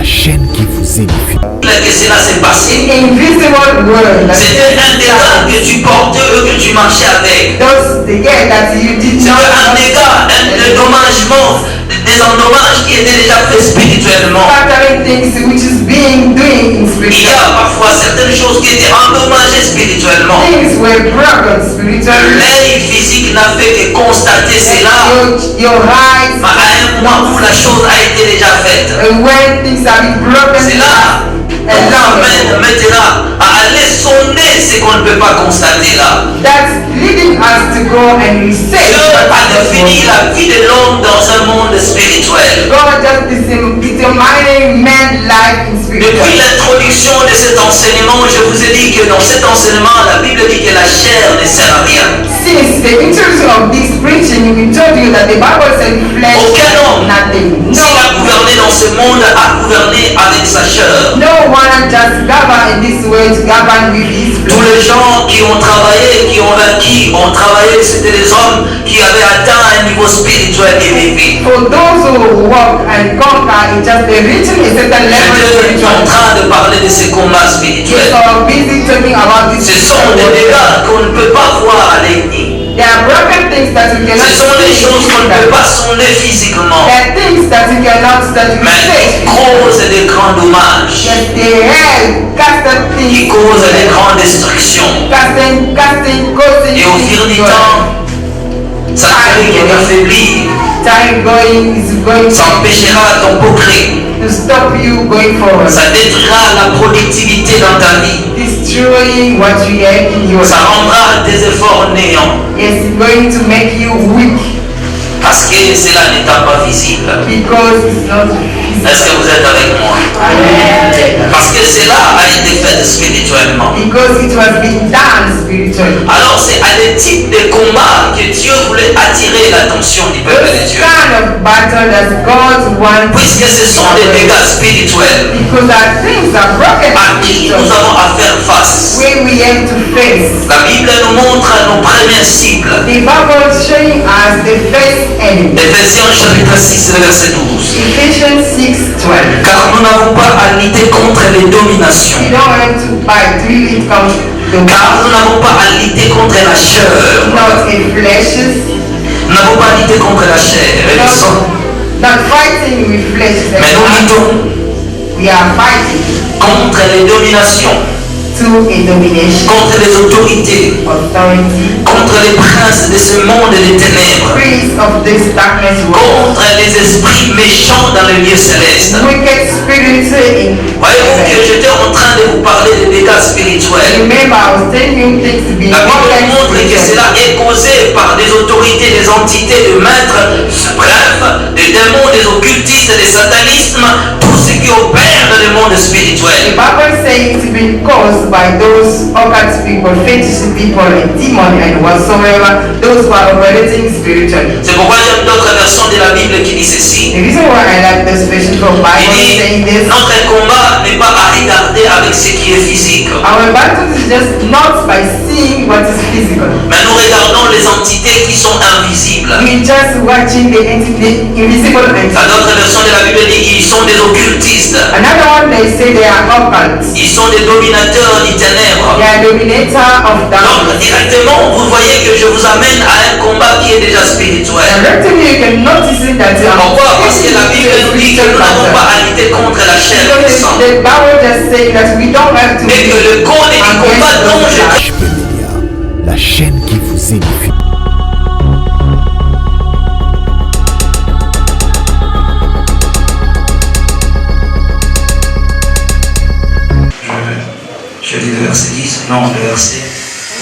la chaîne qui vous édifie. Que cela s'est passé. Invisible world. C'était un dégât que tu portais ou que tu marchais avec. That you did C'était not. un dégât, un dédommagement, des endommages qui étaient déjà faits spirituellement. Things which is being doing in Il y a parfois certaines choses qui étaient endommagées spirituellement. Things were broken spiritually. L'œil physique n'a fait que constater cela. Your eyes. Mais à un moment où la chose a été déjà faite. When things have been broken. C'est là. On amène maintenant à aller sonder ce qu'on ne peut pas constater là. That's leading us to go and research. Dieu a défini la vie de l'homme dans un monde spirituel. God just determining man's life in spirit. Depuis l'introduction de cet enseignement, je vous ai dit que dans cet enseignement, la Bible dit que la chair ne sert à rien. Since the introduction of this preaching, we told you that the Bible says flesh aucun homme, nothing. s'il a gouverné dans ce monde, a gouverné avec sa chair. No one just govern in this way to govern with his flesh. Tous les gens qui ont travaillé, qui ont vaincu, ont travaillé, c'était des hommes qui avaient atteint un niveau spirituel élevé. For those who walk and conquer, it's just they reach a certain level spiritual. Je suis en train de parler de ces combats spirituels. Ce sont des dégâts qu'on ne peut pas voir à l'ennemi. There are broken things that we cannot. Ce sont des choses qu'on ne peut pas sonder physiquement. There are things that we cannot mais qui causent des grands dommages. Yes, they have qui causent des grandes destructions. Et au fil du temps, ça fait qu'il affaiblit. Ça empêchera ton progrès. Ça détruira la productivité dans ta vie. Ça rendra tes efforts néants. Parce que cela n'est pas visible. Est-ce que vous êtes avec moi? Parce que cela a été fait spirituellement. Alors c'est à des types de combats que Dieu voulait attirer l'attention du peuple de Dieu. Puisque ce sont des dégâts spirituels à qui nous avons à faire face. La Bible nous montre nos premières cibles. Éphésiens chapitre 6, verset 12. Car nous n'avons pas à lutter contre les dominations. Car nous n'avons pas à lutter contre la chair. Nous n'avons pas à lutter contre la chair et le sang. Mais nous luttons contre les dominations. Contre les autorités, contre les princes de ce monde des ténèbres, contre les esprits méchants dans les lieux célestes. Voyez-vous que j'étais en train de vous parler des dégâts spirituels. La Bible montre que cela est causé par des autorités, des entités, des maîtres suprêmes, des démons, des occultistes, des satanismes, tout ce qui opère dans le monde spirituel. By those occult people, fetish people, and demon, and whatsoever, those who are operating spiritually. C'est pourquoi j'aime d'autres versions de la Bible qui dit ceci. The reason why I like the special from Bible saying this. Notre combat n'est pas à regarder avec ce qui est physique. Our battle is just not by seeing what is physical. Mais nous regardons les entités qui sont invisibles. We just watching the invisible entities. Dans d'autres versions de la Bible dit ils sont des occultistes. Another one they say they are occult. Ils sont des dominateurs du ténèbre. Donc directement vous voyez que je vous amène à un combat qui est déjà spirituel. Pourquoi? Parce que la Bible nous dit que nous n'avons pas à lutter contre la chair et le sang. Mais que le corps est du combat dont je... La chaîne qui vous édifie. Je lis le verset 10, non, le verset...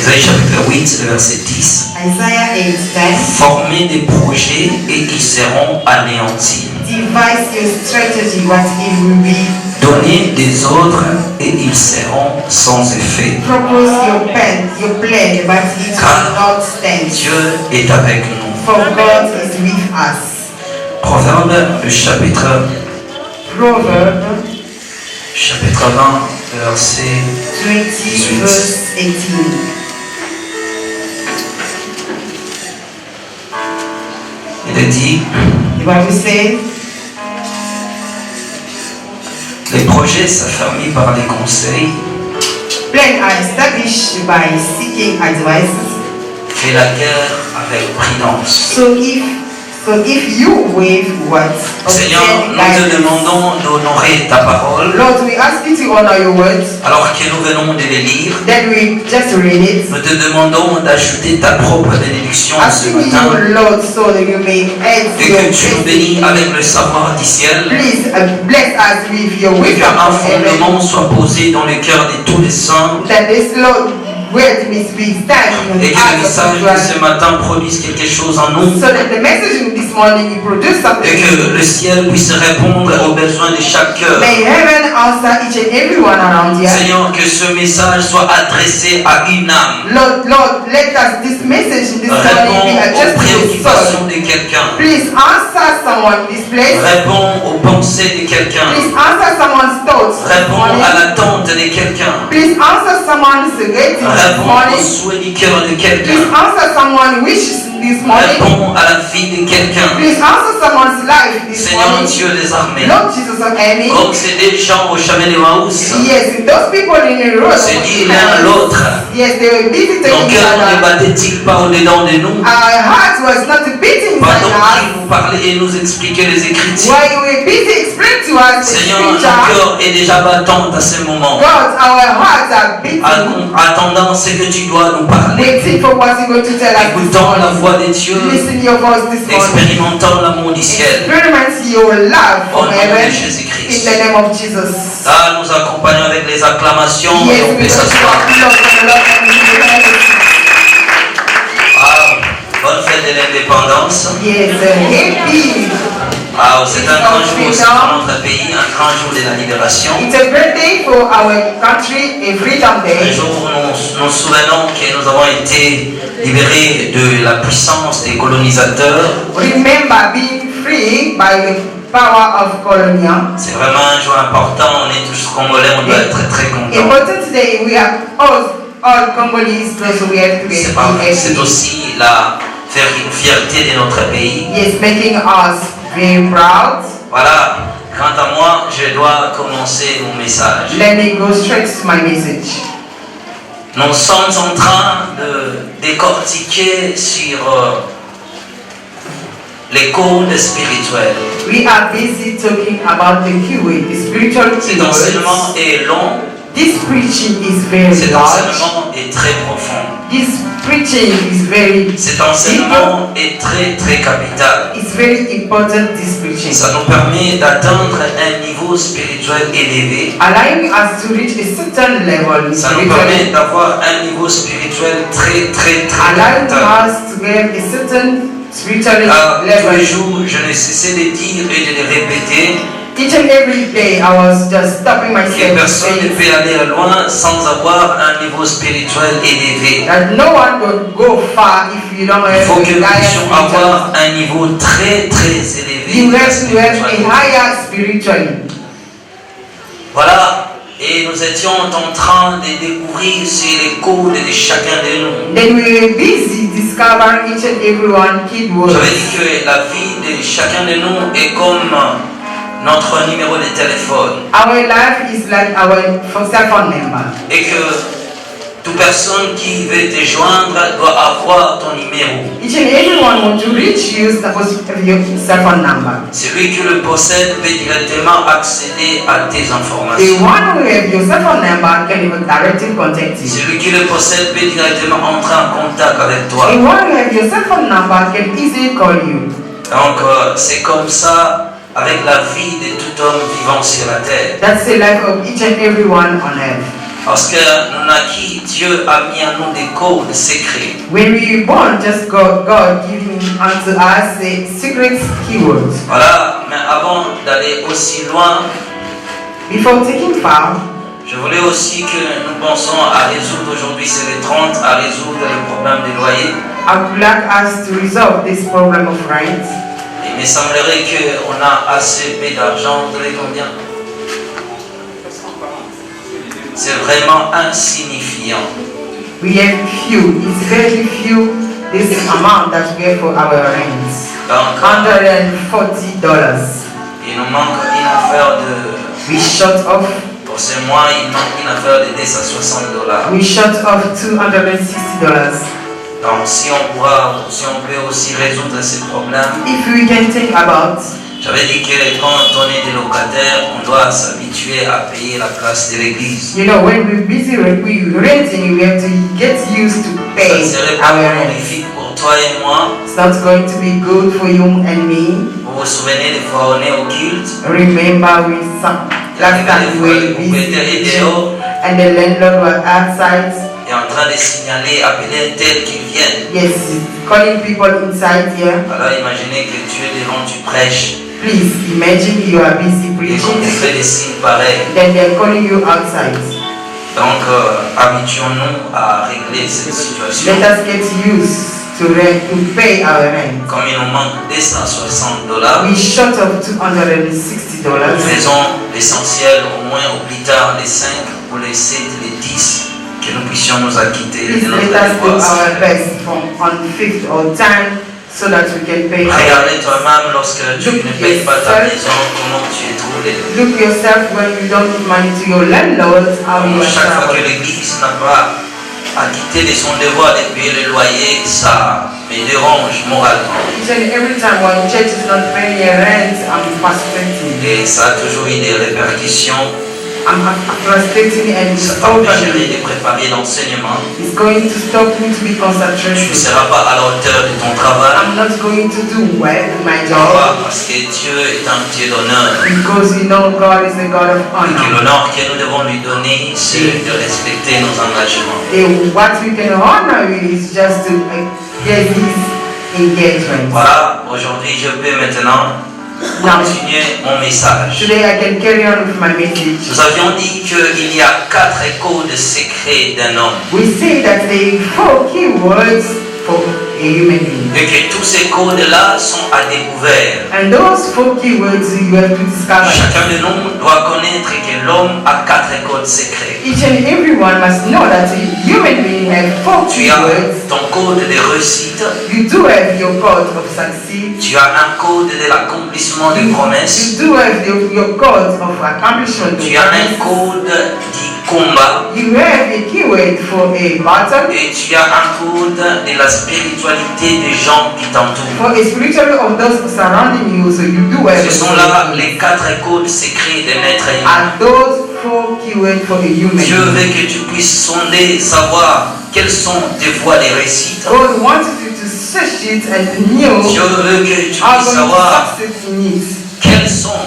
Isaïe chapitre 8, le verset 10. Isaiah 8, 10. Formez des projets et ils seront anéantis. Devise your strategy, but it will be. Donnez des ordres et ils seront sans effet. Propose your plan, but it will not stand. Dieu est avec nous. For God is with us. Proverbe, le chapitre 20, verset 20, verse 18. Il est dit, the Bible says, Les projets s'affermissent par les conseils. Plans are established by seeking advice. Fais la guerre avec prudence. So if you wave what Seigneur, nous te demandons d'honorer ta parole. Lord, we ask you to honor your words. Alors que nous venons de les lire, Then we just read it. nous te demandons d'ajouter ta propre bénédiction ce Asking matin. you, Lord, so that you may add Et your que tu nous bénis avec le savoir du ciel. Please bless us with your Et wisdom qu'un from heaven. fondement soit posé dans le cœur de tous les saints. That this Lord word may be standing in Et the que le heart message of de ce God. matin produise quelque chose en nous. So that the message this morning will produce Et something. que le ciel puisse répondre aux besoins de chaque cœur. May heaven answer each and every one around here. Seigneur, que ce message soit adressé à une âme. Lord, let us this message this morning Réponds be aux addressed to the préoccupations soul. de quelqu'un. Please answer someone this place. Réponds aux pensées de quelqu'un. Please answer someone's thoughts this Réponds morning. à l'attente de quelqu'un. Please answer someone's waiting this Réponds morning. aux souhaits du cœur de Please quelqu'un. answer someone's wishes this morning. Réponds à la vie de quelqu'un. Please answer someone's life this Seigneur morning. Dieu des armées, Lord Jesus of Amy. comme c'est des gens au chemin de Maús, Yes, those people in the road. se dit l'un à l'autre, Yes, they were busy nos taking each cœurs ne other. battait-il pas au-dedans de nous, Our heart was not beating inside pendant us. qu'il nous parlait et nous expliquait les Écritures. While you were busy explaining to us the Seigneur, nos scripture, cœurs est déjà battant à ce moment, God, our hearts are beating, attendant ce que tu dois nous parler, waiting for what you're going to tell us this écoutant la morning. voix de Dieu, Listen your voice this morning. expérimentant l'amour du ciel. Experiment your love Au from nom de heaven in Jésus-Christ. the name of Jesus. Là, nous accompagnons avec les acclamations et Yes, on we peut just s'asseoir. love and love and love. Ah, bonne fête de l'indépendance. Yes, happy. Ah, c'est un grand jour aussi pour notre pays, un grand jour de la libération. It's a great day for our country, a freedom Un day. jour où nous nous souvenons que nous avons été libérés de la puissance des colonisateurs. Remember being free by the power of colonia. C'est vraiment un jour important, on est tous congolais, on doit être très contents. Important today, we are all Congolese, so we have to be C'est happy. aussi la fierté de notre pays. Yes, making us very proud. Voilà, quant à moi, je dois commencer mon message. Let me go straight to my message. Nous sommes en train de décortiquer sur les codes spirituels. We are busy talking about the keyword, the spiritual Cet enseignement keywords. est long, This preaching is very cet large. enseignement est très profond. This preaching is very Cet enseignement est très très capital. It's very important, this preaching. Ça nous permet d'atteindre un niveau spirituel élevé. Allowing us to reach a certain level Ça nous permet d'avoir un niveau spirituel très très très allowing capital. us to have a certain spiritual Tous les level. jours, je ne cessais de dire et de le répéter Each and every day I was just stopping que myself to personne ne say peut aller loin sans avoir un niveau spirituel élevé. that no one will go far if you don't Il have faut a que nous higher puissions spiritual. avoir un niveau très très élevé. You de have to have a spiritualité. higher spiritually. Voilà, et nous étions en train de découvrir sur les codes de chacun de nous. Then we were busy discovering each and every one keywords. J'avais dit que la vie de chacun de nous est comme notre numéro de téléphone Our life is like our cell phone number. et que toute personne qui veut te joindre doit avoir ton numéro. Each and everyone want to reach you is supposed to have your cell phone number. Celui qui le possède peut directement accéder à tes The informations. one who have your cell phone number can even directly contact you. Celui qui le possède peut directement entrer en contact avec toi. The one who have your cell phone number can easily call you. Donc c'est comme ça avec la vie de tout homme vivant sur la terre. That's the life of each and everyone on earth. Parce que nous naquis, Dieu a mis en nous des codes secrets. When we were born, just God giving unto us the secret keywords. Voilà, mais avant d'aller aussi loin, Before taking far, je voulais aussi que nous pensions à résoudre aujourd'hui, c'est le 30, à résoudre le problème des loyers. I would like us to resolve this problem of rent. Il me semblerait qu'on a assez peu d'argent. Vous savez combien? C'est vraiment insignifiant. We have few, it's very few, this amount that we have for our rent. Donc, $140. il nous manque une affaire de We shut off. Pour ce mois, il manque une affaire de $260. We shut off $260. Donc si on peut aussi résoudre ces problèmes. If we can think about. J'avais dit que quand on est des locataires, on doit s'habituer à payer la place de l'église. You know, when we're busy renting, we have to get used to pay Ça ne serait pas our rent. honorifique pour toi et moi. It's not going to be good for you and me. Vous vous souvenez des fois on est au culte. Remember we last time we were busy and the landlord was outside. Et en train de signaler, appeler un tel qui vienne. Yes, calling people inside here. Alors imaginez que tu es devant, tu prêches. Please imagine you are busy Et qu'on preaching. te fait des signes pareils. Then they're calling you outside. Donc habituons-nous à régler cette situation. Let us get used to pay our rent. Comme il nous manque $260, We shut off $260. faisons l'essentiel au moins au plus tard les 5 ou les 7, les 10, que nous puissions nous acquitter Please de notre let us do dépense. our best on 5th or 10th so that we can pay. Regardez toi-même lorsque tu ne payes pas ta maison, comment tu es trouvé. Look yourself when you don't give money to your landlord, how you are Chaque fois que troubled. l'église n'a pas acquitté de son devoir de payer le loyer, ça me dérange moralement. Each and every time when church is not paying your rent, I'm frustrated. Et ça a toujours eu des répercussions. I'm frustrated and Ça it's t'empêcherait de préparer l'enseignement. It's going to stop me to be Tu ne concentrated. seras pas à la hauteur de ton travail. I'm not going to do well in my Pourquoi? job Parce que Dieu est un Dieu d'honneur. because you know God is a God of Et que honor. l'honneur que nous devons lui donner, c'est de respecter nos engagements. And what we can honor is just to get his engagement. Voilà, aujourd'hui je peux maintenant continuer mon message. Today I can carry on with my message. Nous avions dit qu'il y a 4 codes secrets d'un homme. We say that there are 4 keywords for a human being. Et que tous ces codes-là sont à découvert. And those 4 keywords you have to discover. Chacun de nous doit connaître que l'homme a 4 codes secrets. Each and everyone must know that a human being has 4 Tu as keywords. ton code de réussite. You do have your code of success. Tu as un code de l'accomplissement des promesses. You do have your code of accomplishment. Tu as un code du combat. You have a keyword for a battle. Et tu as un code de la spiritualité des gens qui t'entourent. For a spiritual of those surrounding you, so you do have. Ce sont là les 4 codes secrets de l'être humain. And those 4 keywords for a human Dieu being. veut que tu puisses sonder, savoir quelles sont tes voies de réussite. God wanted you to search it and know Dieu veut que tu how puisses to savoir succeed in it. quelles sont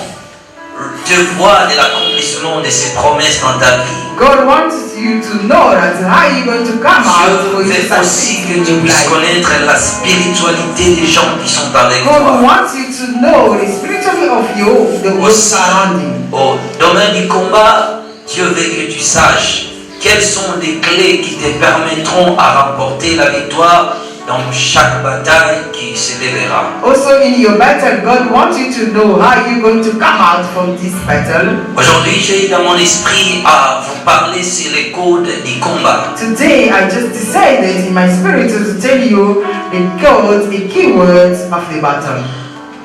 tes voies de l'accomplissement de ces promesses dans ta vie. God wants you to know that how you're going to come out for Dieu you to veut aussi succeed que in tu your puisses life. connaître la spiritualité des gens qui sont avec God toi. wants you to know the spirituality of you, the world Aussi, surrounding. au domaine du combat, Dieu veut que tu saches quelles sont les clés qui te permettront à remporter la victoire dans chaque bataille qui se lèvera. Also in your battle, God wants you to know how you're going to come out from this battle. Aujourd'hui, j'ai eu dans mon esprit à vous parler sur les codes du combat. Today, I just decided in my spirit to tell you the codes, the keywords of the battle.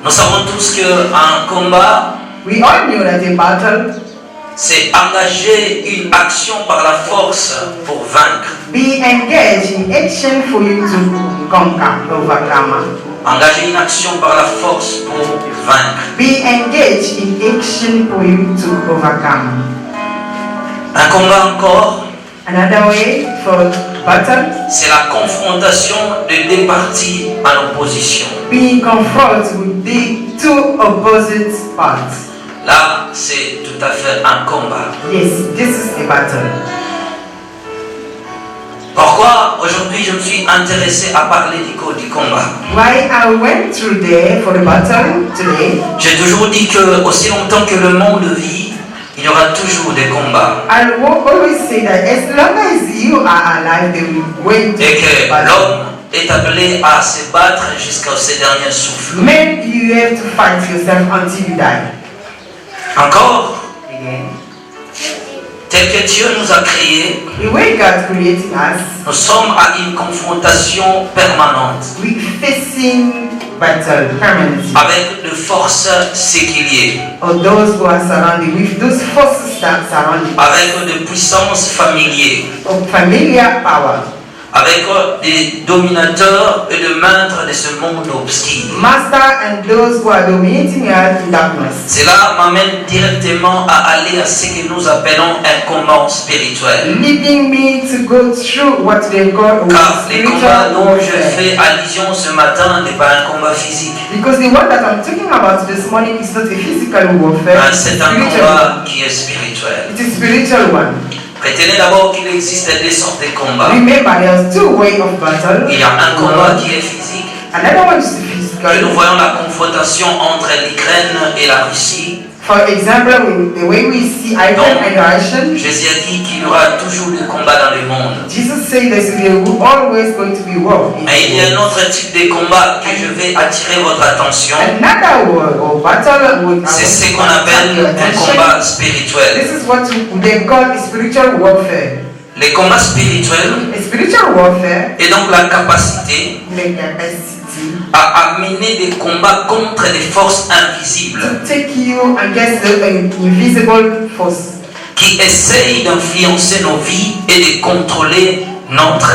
Nous savons tous qu'un combat, We all know that a battle, c'est engager une action par la force pour vaincre. be engaged in action for you to conquer, overcome. Engager une action par la force pour vaincre. Be engaged in action for you to overcome. Un combat encore, Another way for battle, c'est la confrontation de deux parties en opposition. being confronted with the 2 opposite parts. Là, c'est tout à fait un combat. Yes, this is a battle. Pourquoi aujourd'hui je me suis intéressé à parler du code du combat? Why I went through there for the battle today, J'ai toujours dit que aussi longtemps que le monde vit, il y aura toujours des combats. I will always say that as long as you are alive, they will wait to Et que battle. l'homme est appelé à se battre jusqu'à ses derniers souffles. Men, you have to fight yourself until you die. Encore, Again. tel que Dieu nous a créés, The way God created us, nous sommes à une confrontation permanente. we facing battle permanently. avec de forces séquiliers, Or those who are surrounded with those forces that surround you. avec de puissances familières, Of familiar power. avec des dominateurs et de maîtres de ce monde obscur. Master and those who are dominating earth in darkness. Cela m'amène directement à aller à ce que nous appelons un combat spirituel. Leading me to go through what they call Car les combats spiritual dont je warfare. fais allusion ce matin n'est pas un combat physique. Because the one that I'm talking about this morning is not a physical warfare. C'est un combat qui est spirituel. It is spiritual one. Retenez d'abord qu'il existe des sortes de combats. Remember, there's two ways of battle. Il y a un combat qui est physique. Another one is Et physical. nous voyons la confrontation entre l'Ukraine et la Russie. For example, the way we see Iran and Russian, Jésus a dit qu'il y aura toujours des combats dans le monde. Jesus said that there will always going to be war. Mais il y a un autre type de combat que je vais attirer votre attention. Another war or battle would C'est ce qu'on appelle un combat spirituel. This is what they call spiritual warfare. Les combats spirituels A spiritual warfare, est donc la capacité the capacity à mener des combats contre des forces invisibles to take you against the invisible force qui essayent d'influencer nos vies et de contrôler notre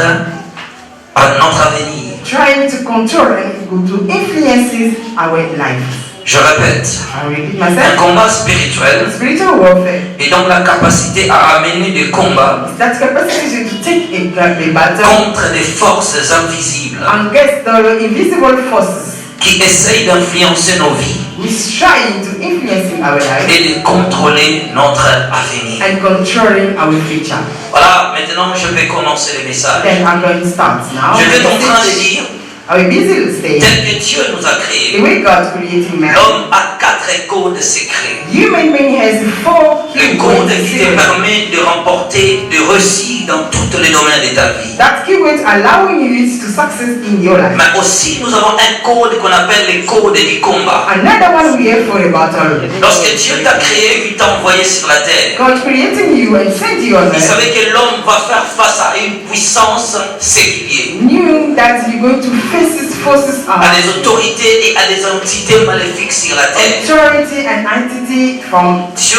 avenir. trying to control and to influences our life. Je répète, I repeat un myself. combat spirituel Spiritual warfare est donc la capacité à amener des combats is that capacity to take a battle contre des forces invisibles against the invisible forces qui essayent d'influencer nos vies which trying to influence our life et de contrôler notre avenir. and controlling our future. Voilà, maintenant je vais commencer le message. Then I'm going to start now. Je vais en train de dire, Are we busy today? tel que Dieu nous a créés, The way God created man, l'homme a 4 codes secrets. human being has 4 Le key code words qui te permet de remporter, de réussir dans tous les domaines de ta vie. that key words allowing you to success in your life. Mais aussi, nous avons un code qu'on appelle le code du combat. Another one we have for a battle. Lorsque Dieu t'a créé, il t'a envoyé sur la terre. God creating you and sent you on Il earth, savait que l'homme va faire face à une puissance séculière, knew that you're going to face his forces à des autorités et à des entités maléfiques sur la terre. authority and entity from Dieu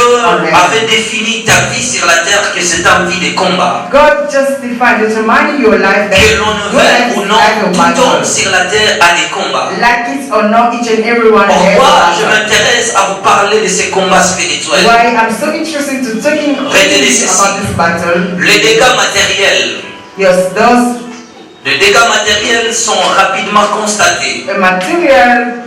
avait défini ta vie sur la terre que c'est une vie de combat. God justified, determining your life that Que l'on ne your life veuille ou is non, life of tout homme battle. sur la terre a des combats. Like it or not, each and every one has Pourquoi je a battle. m'intéresse à vous parler de ces combats spirituels? Why I'm so interested to talking Retenez ceci. about this battle. Les dégâts matériels. Yes, those Les dégâts matériels sont rapidement constatés. material.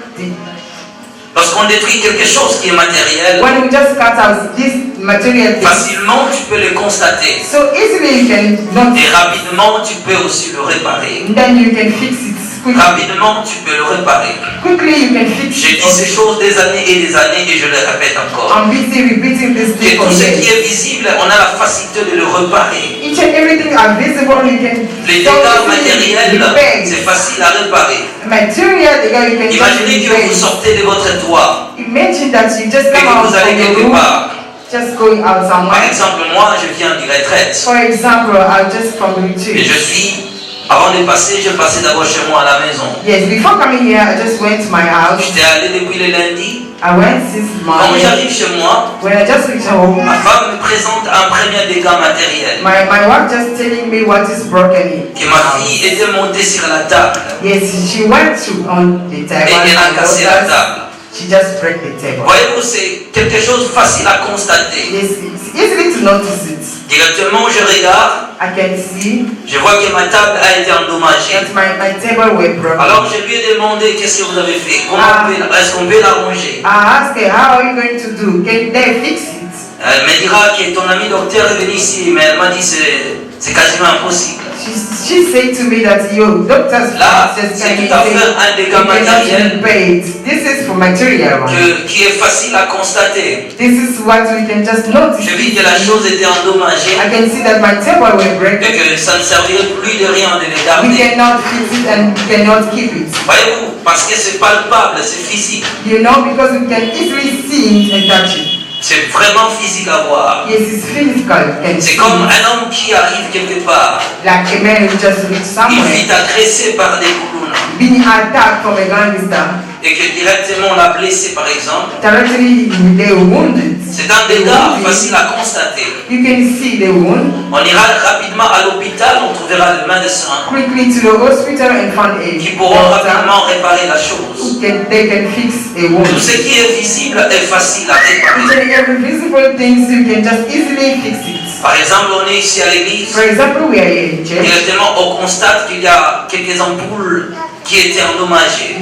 Lorsqu'on détruit quelque chose qui est matériel, When we just cut out this material things, facilement tu peux le constater. so easily you can not, Et rapidement tu peux aussi le réparer. then you can fix it quickly. Rapidement tu peux le réparer. Quickly you can fix J'ai it. dit ces choses des années et des années et je le répète encore. I'm busy repeating this Que thing for tout ce qui years. est visible, on a la facilité de le réparer. Each and everything are visible, you can Les so dégâts easily matériels, repair. c'est facile à réparer. Material, you can Imaginez que vous just sortez de votre toit imagine that you just et come que out vous allez from your quelque room, part. just going out Par somewhere. exemple, moi, je viens du retraite. For example, I'm just from the Et retreat. je suis, avant de passer, je passais d'abord chez moi à la maison. Yes, before coming here, I just went to my house. J'étais allé depuis le lundi. I went since Quand morning. j'arrive chez moi, When I just reached home, ma femme me présente un premier dégât matériel. my wife just telling me what is broken in. Que ma fille était montée sur la table Yes, she went to on the et table. elle a cassé la and table. she just broke the table. Voyez-vous, c'est quelque chose de facile à constater. Yes, it's easy to notice it. Directement, je regarde, I can see je vois que ma table a été endommagée. that my table were broken. Alors je lui ai demandé qu'est-ce que vous avez fait, est-ce qu'on peut l'arranger? I asked her, how are you going to do? Can they fix it? Elle me dira que ton ami docteur est venu ici, mais elle m'a dit c'est quasiment impossible. She said to me that your doctor's Là, just c'est can tout à fait un dégât matériel This is for material one. qui est facile à constater. This is what we can just notice. Je vis que la chose était endommagée I can see that my table were et broken. que ça ne servirait plus de rien de les We garder. cannot fix it and we cannot keep it. Voyez-vous, parce que c'est palpable, c'est physique. You know, because we can easily see it and touch it. C'est vraiment physique à voir. Yes, it's physical. C'est comme un homme qui arrive quelque part. Like a man who just reached Il somewhere, fut agressé par des colons. being attacked from a gangster. Et que directement on l'a blessé par exemple. Directly, they were wounded. C'est un dégât facile à constater. You can see the wound. On ira rapidement à l'hôpital, on trouvera le médecin Quickly to the hospital and find a qui pourront doctor rapidement réparer la chose. they can fix a wound. Tout ce qui est visible est facile à réparer. Every visible things you can just easily fix it. Par exemple, on est ici à l'église. For example, we are here in church. Directement, on constate qu'il y a quelques ampoules qui étaient endommagées.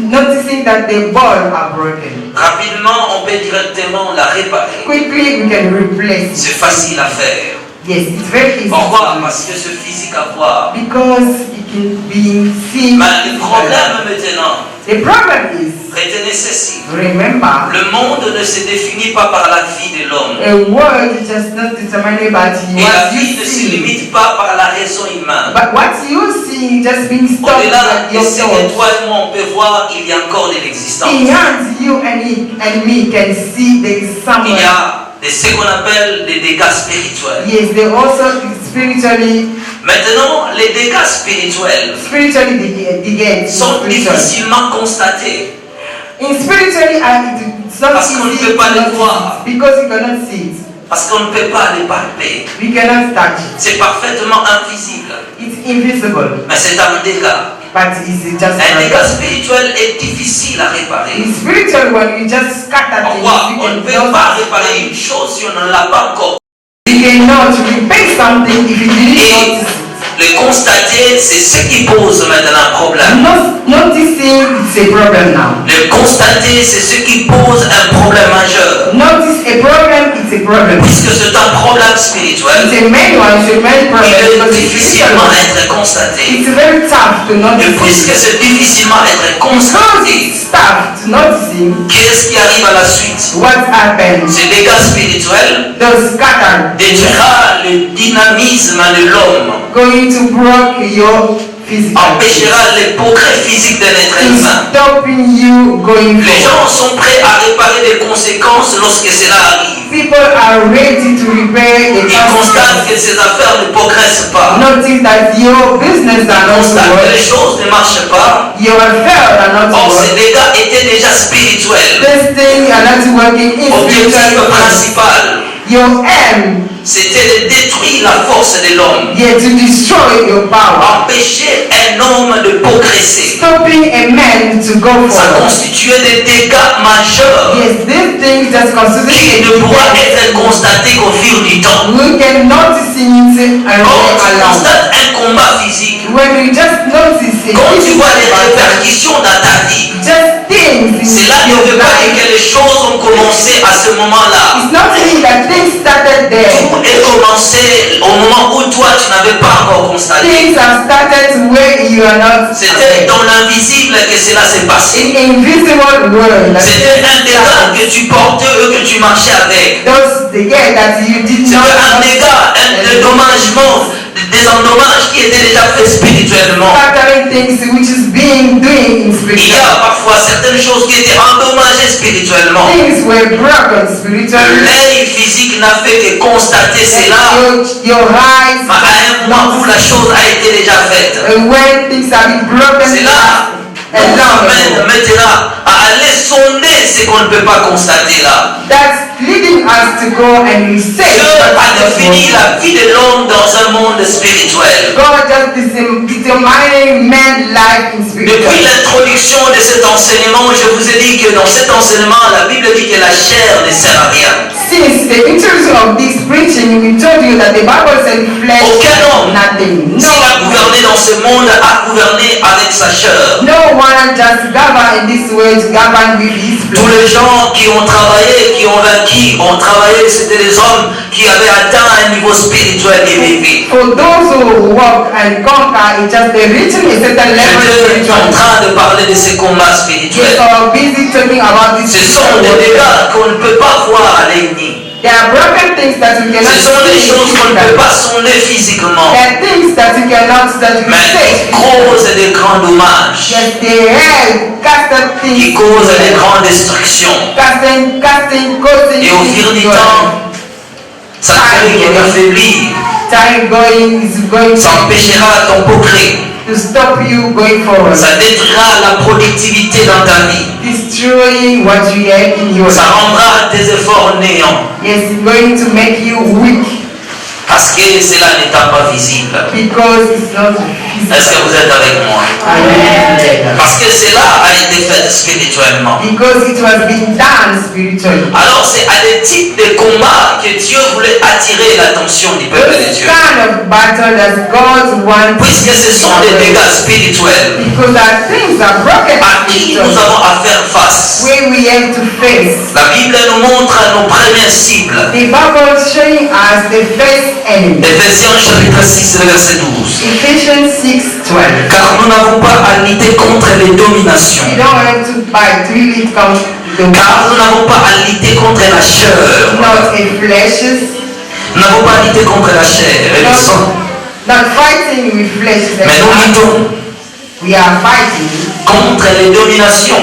Noticing that the balls are broken. Rapidement, on peut directement la réparer. Quickly, we can replace. C'est facile à faire. Yes, it's very easy. Pourquoi? Parce que c'est physique à voir. Because it can be seen. Mais le problème maintenant, The problem is, retenez ceci. remember, Le monde ne se définit pas par la vie de l'homme. a world is just not determined by Et la what vie you ne se see. limite pas par la raison humaine. But what you see just being stopped Au-delà by de your ce que thoughts. toi et moi on peut voir, il y a encore de l'existence. Beyond you and me can see there is Il y someone. a ce qu'on appelle des dégâts spirituels. Yes, they also spiritually Maintenant, les dégâts spirituels sont difficilement constatés. In spiritually, it's not Parce qu'on ne easy peut pas to les notice voir. because you cannot see it. Parce qu'on ne peut pas les palper. We cannot touch it. C'est parfaitement invisible. It's invisible, Mais c'est un dégât. but it's just Un dégât spiritual est difficile à réparer. in spiritual when you just scatter things, Pourquoi? you On ne can peut pas réparer une chose si on ne l'a pas encore. you cannot repair something if you didn't Et notice it. le constater, c'est ce qui pose maintenant un problème. Noticing it's a problem now. Le constater, c'est ce qui pose un problème majeur. Notice a problem, it's a problem. Puisque c'est un problème spirituel, It's a main one, it's a main problem. il because peut it's difficilement spiritual. être constaté. It's very tough to Et notice. puisque c'est difficilement être Because constaté, it's tough to noticing qu'est-ce qui arrive à la suite? what happens. Ces dégâts spirituels The scatter détruira le dynamisme de l'homme, going to break your physical. empêchera les progrès physiques de l'être It's humain. stopping you going Les forward. gens sont prêts à réparer les conséquences lorsque cela arrive. People are ready to repair the Ils constatent consequences. que ces affaires ne progressent pas. Notice that your business are Ils not constatent que les working. choses ne marchent pas. Your affairs are not Or, ces working. dégâts étaient déjà spirituels. This thing are not working in Objectif spiritual. principal, Your aim c'était de détruire la force de l'homme. is to destroy your power. Empêcher un homme de progresser. Stopping a man to go Ça forward. constituait des dégâts majeurs Yes, this thing just qui considers ne pourra être constaté qu'au fil du temps. we can notice it Quand tu along. constates un combat physique, When you just notice it, quand tu vois les répercussions dans ta vie, just things c'est là in que your tu veux pas life. que les choses ont commencé à ce moment-là. It's not really that things started there. Tout est commencé au moment où toi tu n'avais pas encore constaté. Things have started where you are not. C'était dans l'invisible que cela s'est passé. In invisible world. C'était un dégât que tu portais et que tu marchais avec. Those the yeah that you did C'était not. un dégât, un dédommagement, des endommages qui étaient déjà faits spirituellement. Scattering things which is being doing in Il y spiritual. a parfois certaines choses qui étaient endommagées spirituellement. Things were broken spiritually. L'œil physique n'a fait que constater cela, Your eyes. mais à un moment où la chose a été déjà faite. When things have been broken. C'est là qu'on nous amène maintenant à aller sonder ce qu'on ne peut pas constater là. That's leading us to go and research. Dieu a what défini la vie de l'homme dans un monde spirituel. God just determining man's life in Depuis spiritual. l'introduction de cet enseignement, je vous ai dit que dans cet enseignement, la Bible dit que la chair ne sert à rien. Since the introduction of this preaching, we told you that the Bible said flesh Aucun homme, nothing. s'il a gouverné dans ce monde, a gouverné avec sa chair. No one just govern in this way to govern with his Tous flesh. les gens qui ont travaillé, qui ont vaincu, ont travaillé, c'était des hommes qui avaient atteint un niveau spirituel élevé. For those who walk and conquer, it's just they reaching a certain level Je suis en spiritually. train de parler de ces combats They spirituels. are busy talking about this. Ce sont des dégâts qu'on ne peut pas voir à l'ennemi. There are broken things that you cannot Ce sont des see choses qu'on ne peut physically. pas sonder physiquement, There are things that you cannot mais say. qui causent des grands dommages, Yes, they have casted qui things. causent des grandes destructions. Causing Et au fil du temps, ça crée qui est affaibli. Time is going Ça empêchera ton progrès. to stop you going forward. Ça détruira la productivité dans ta vie. Destroying what you have in your Ça life. rendra tes efforts néants. Yes, it's going to make you weak Parce que cela n'étant pas visible. because it's not Est-ce que vous êtes avec moi? Amen. Parce que cela a été fait spirituellement. Because it was being done spiritually. Alors c'est à des types de combats que Dieu voulait attirer l'attention du peuple de Those Dieu. kind of battle that God wants. Puisque ce sont des dégâts spirituels Because our things are broken à qui nous avons à faire face. where we have to face. La Bible nous montre nos premières cibles. The Bible is showing us the first enemy. Éphésiens chapitre 6, verset 12. Ephesians 6:12. Car nous n'avons pas à lutter contre les dominations. You don't have to fight really come the Car nous n'avons pas à lutter contre la chair. not in fleshes, Nous n'avons pas à lutter contre la chair et le sang. not fighting with flesh. Mais nous luttons We are fighting contre les dominations,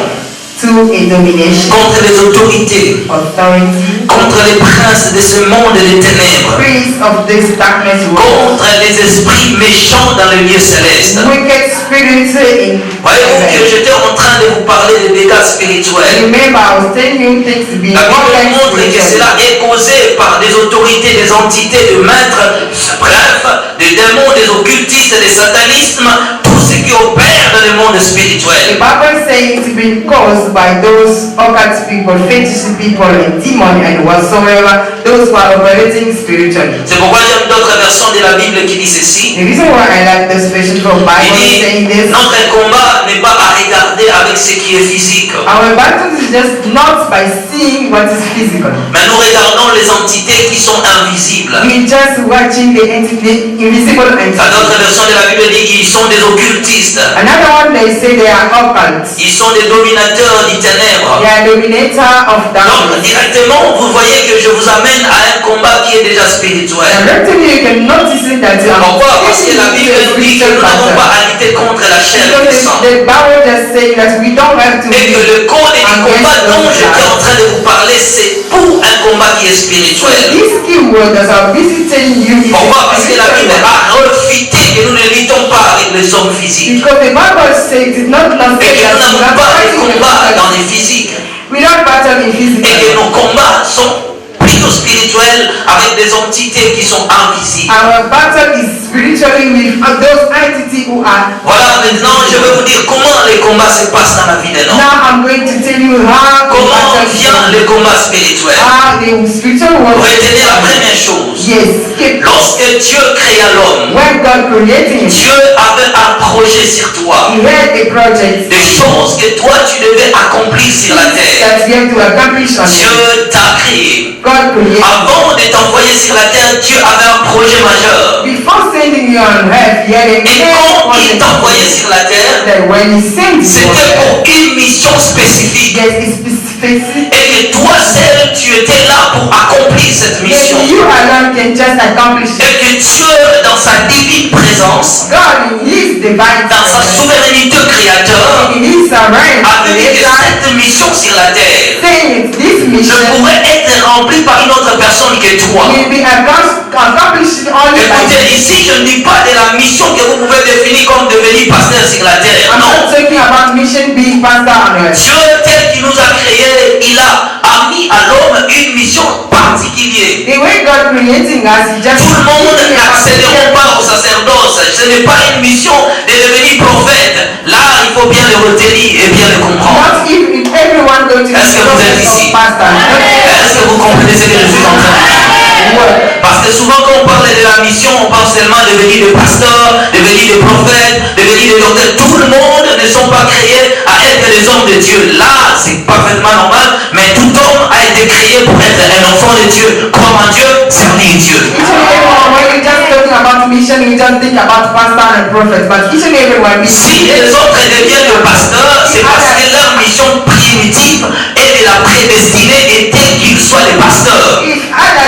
to a domination, contre les autorités, authority, contre les princes de ce monde des ténèbres, prince of this darkness world, contre les esprits méchants dans les lieux célestes. wicked spirits in Voyez-vous que heaven. j'étais en train de vous parler des dégâts spirituels. Remember, I was telling you things to be La Bible broken montre que spiritually. cela est causé par des autorités, des entités, de maîtres, bref, des démons, des occultistes, des satanismes, tout ce qui opère dans le monde The spirituel. Bible says it's been caused by those occult people, fetish people, and demon, and whatsoever, those who are operating spiritually. C'est pourquoi j'aime d'autres versions de la Bible qui disent ceci. The reason why I like this version from Il Bible saying dit, this, notre combat n'est pas à regarder avec ce qui est physique, our battle is just not by seeing what is physical. mais nous regardons les entités qui sont invisibles. We're just watching the invisible Dans d'autres entity. versions de la Bible dit, ils sont des occultistes. Another one, they say they are occult. Ils sont des dominateurs du ténèbre. They are dominator of Donc darkness. directement, vous voyez que je vous amène à un combat qui est déjà spirituel. Directly, you can notice it that Pourquoi? Parce que la Bible nous dit que nous n'avons pas à lutter contre la chair et le Because sang. the Bible just saying that we don't have to Et que le code du combat dont j'étais en train de vous parler, c'est pour un combat qui est spirituel. These keywords that are visiting you is Pourquoi? Parce que la Bible spiritual. a refité que nous ne luttons pas avec les hommes physiques. Because the Bible says it's not Et que nous that we n'avons are pas de fighting combat dans the les physiques. we don't battle in Et que physical. nos combats sont plutôt spirituels avec des entités qui sont invisibles. Our battle is spiritually with those entities who are. Voilà, maintenant je vais vous dire comment les combats se passent dans la vie d'un homme. Now I'm going to tell you how the Comment battle vient le combat spirituel. how the spiritual world. Retenez la première chose. Yes. Lorsque Dieu créa l'homme, When God created him, Dieu avait un projet sur toi. he had a project Des choses que toi tu devais accomplir sur la terre. that he had to accomplish on Dieu earth. t'a créé. God created. Avant de t'envoyer sur la terre, Dieu avait un projet majeur. Before sending you on earth, he had a Et quand il t'a envoyé project sur la terre, that when he sent you on c'était earth, pour une mission spécifique. yes, it's specific. Et que toi seul, tu étais là pour accomplir cette mission. Yes, you alone can just accomplish Et it. que Dieu, dans sa divine présence, God in his divine dans sa presence, souveraineté créateur, in his sovereign avait dit que creator, cette mission sur la terre saying this mission ne pourrait être remplie par une autre personne que toi. will be accomplished only by Écoutez, you. ici, je ne dis pas de la mission que vous pouvez définir comme devenir pasteur sur la terre. I'm Non. not talking about mission being pastor on earth. Dieu, tel qu'il nous a créés, il a mis à l'homme une mission particulière. The way God creating us, he just Tout le monde giving us n'accéderont pas au sacerdoce. Ce n'est pas une mission de devenir prophète. Là, il faut bien le retenir et bien le comprendre. not if everyone go to the Est-ce que vous êtes process ici? of pastor. Est-ce que vous comprenez ce que je suis en train de dire? Parce que souvent quand on parle de la mission, on pense seulement de devenir de pasteur, de devenir de prophète, de devenir de docteur. Tout le monde ne sont pas créés à être des hommes de Dieu. Là, c'est parfaitement normal, mais tout homme a été créé pour être un enfant de Dieu, croire en Dieu, servir Dieu. Each and everyone, when we just talking about mission, we just think about pastor and prophet. But each and everyone, we Si les autres deviennent le pasteur, c'est parce que leur mission primitive et de la prédestinée était qu'ils soient les pasteurs. if others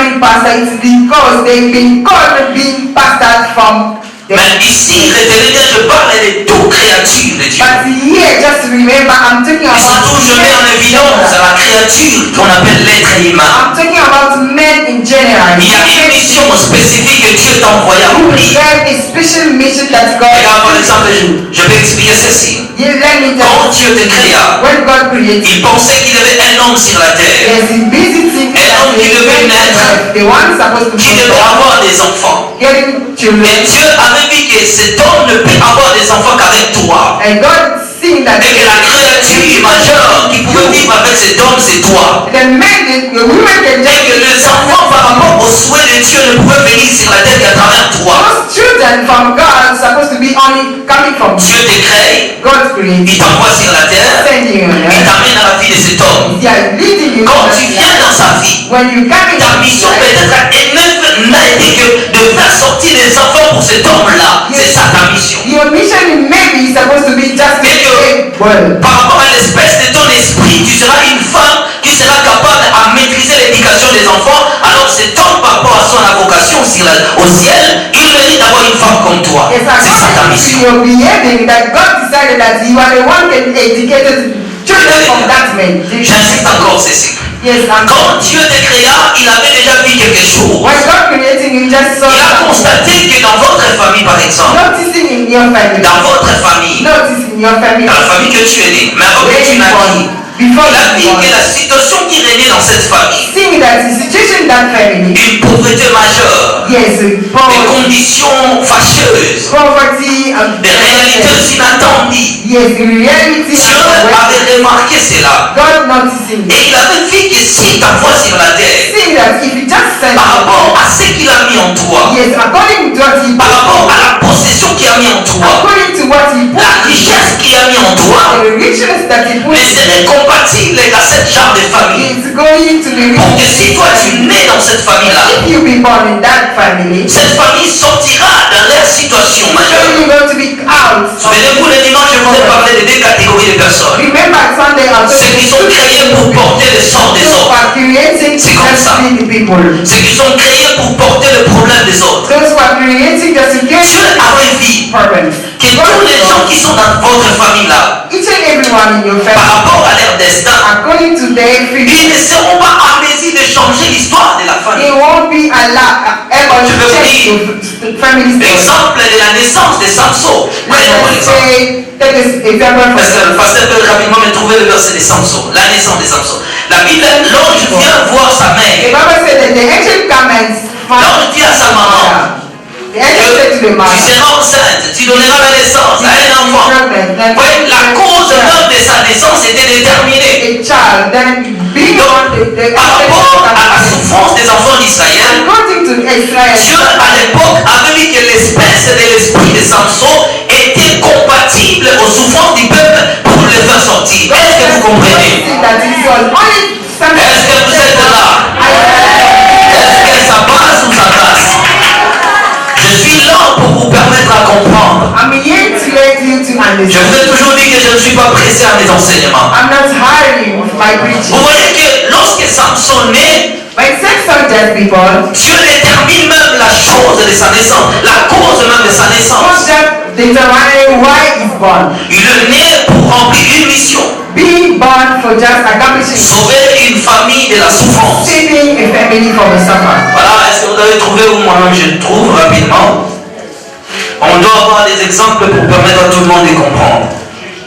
becoming pastor, it's because they've been called being pastors from the Mais ici, retenez bien, je parle de toute créature de Dieu. But here, just remember, I'm talking Et about surtout, je mets en évidence la créature qu'on appelle l'être humain. I'm talking about men in general. Il y a une mission spécifique que Dieu t'a envoyé à You remplir. have a special mission that God. Regarde, par exemple, je vais expliquer ceci. You let me tell Quand you, Dieu te créa, when God created, il pensait qu'il y avait un homme sur la terre there's a busy thing Et donc, il devait naître, the one supposed to qui be devait avoir des enfants. getting children. Et Dieu avait vu que cet homme ne peut avoir des enfants qu'avec toi. And God seeing that Et que la créature majeure qui pouvait vivre avec cet homme, c'est toi. the men, the women can Et just que les enfants, par rapport aux souhaits de Dieu, ne pouvaient venir sur la terre qu'à travers toi. those children from God supposed to be only coming from Dieu te crée, God's creation. il t'envoie sur la terre, Sending you, il t'amène à la vie de cet homme. they are leading you. Quand tu viens dans sa vie, When you come in, ta mission peut-être n'a été que de faire sortir des enfants pour cet homme-là. C'est ça ta mission. your mission maybe is supposed to be just to Et say, well, par rapport à l'espèce de ton esprit, tu seras une femme qui sera capable à maîtriser l'éducation des enfants. Alors cet homme, par rapport à son vocation au ciel, il mérite d'avoir une femme comme toi. yes, C'est ça ta according to mission. your behaving, that God decided that you are the one that educated children from that man. J'insiste encore ceci. Yes, and Quand Dieu te créa, il avait déjà vu quelque chose. when God created you, just saw Il a something. constaté que dans votre famille, par exemple, Noticing in your family, dans votre famille, notice in your family, dans la famille que tu es né, mais avant que tu naquis, before il a vu you que la situation qui régnait dans cette famille, seeing that the situation in that family, une pauvreté majeure, yes, des conditions fâcheuses, poverty and des réalités inattendues. yes, the reality Dieu avait remarqué cela. God noticing it. Et il avait vu que s'il t'envoie sur la terre, Seeing that if you just send par rapport à ce qu'il a mis en toi, yes, according to what he par rapport à la possession qu'il a mis en toi, according to what he put, la richesse qu'il a mis en toi, the richness that he put mais serait compatible à cette genre de famille. is going to be Pour que rich. si toi tu nais dans cette famille-là, If you be born in that family, cette famille sortira de leur situation so majeure. you're going to be out. Souvenez-vous, le dimanche, je vous ai parlé de deux catégories de personnes. Remember Sunday I Ceux qui sont créés pour porter le sort des those who autres. are creating C'est comme ça. just the people. Ceux qui sont créés pour porter le problème des autres. Those who are creating just to get Dieu avait vu problems. que tous les gens qui sont dans votre famille-là, Each and everyone in your par family, rapport à leur destin, according to their ils future, ne seront pas en mesure de changer l'histoire de la they famille. won't be able Je to veux change dire, the family story. L'exemple de la naissance de Samson. Prenons Let's l'exemple. say, take this example Parce que from le pasteur peut rapidement me trouver le verset de Samson, la naissance de Samson. La Bible, l'ange vient voir sa the mère. Bible said that the angel comes and L'ange dit à sa maman, the angel said to the tu mother, seras enceinte, tu donneras la naissance à un enfant. Oui, la cause même de sa naissance était déterminée. a child, then being on the Par rapport à la angel souffrance des enfants d'Israël, according to Israel, Dieu à l'époque avait vu que l'espèce de l'esprit de Samson était compatible aux souffrances du peuple pour les faire sortir. Est-ce que vous comprenez? that it was only something. Est-ce que vous êtes là? Est-ce que ça passe ou ça casse? Je suis là pour vous permettre à comprendre. I'm here to let you to Je understand. vous ai toujours dit que je ne suis pas pressé à mes enseignements. I'm not hurrying with my preaching. Vous voyez que lorsque Samson naît, When sex are dead people, Dieu détermine même la chose de sa naissance, la cause même de sa naissance. God determine why he's born. Il est né pour remplir une mission. Being born for just accomplishing Sauver une famille de la souffrance. saving a family from a suffer. Voilà, est-ce que vous avez trouvé ou moi-même je trouve rapidement? On doit avoir des exemples pour permettre à tout le monde de comprendre.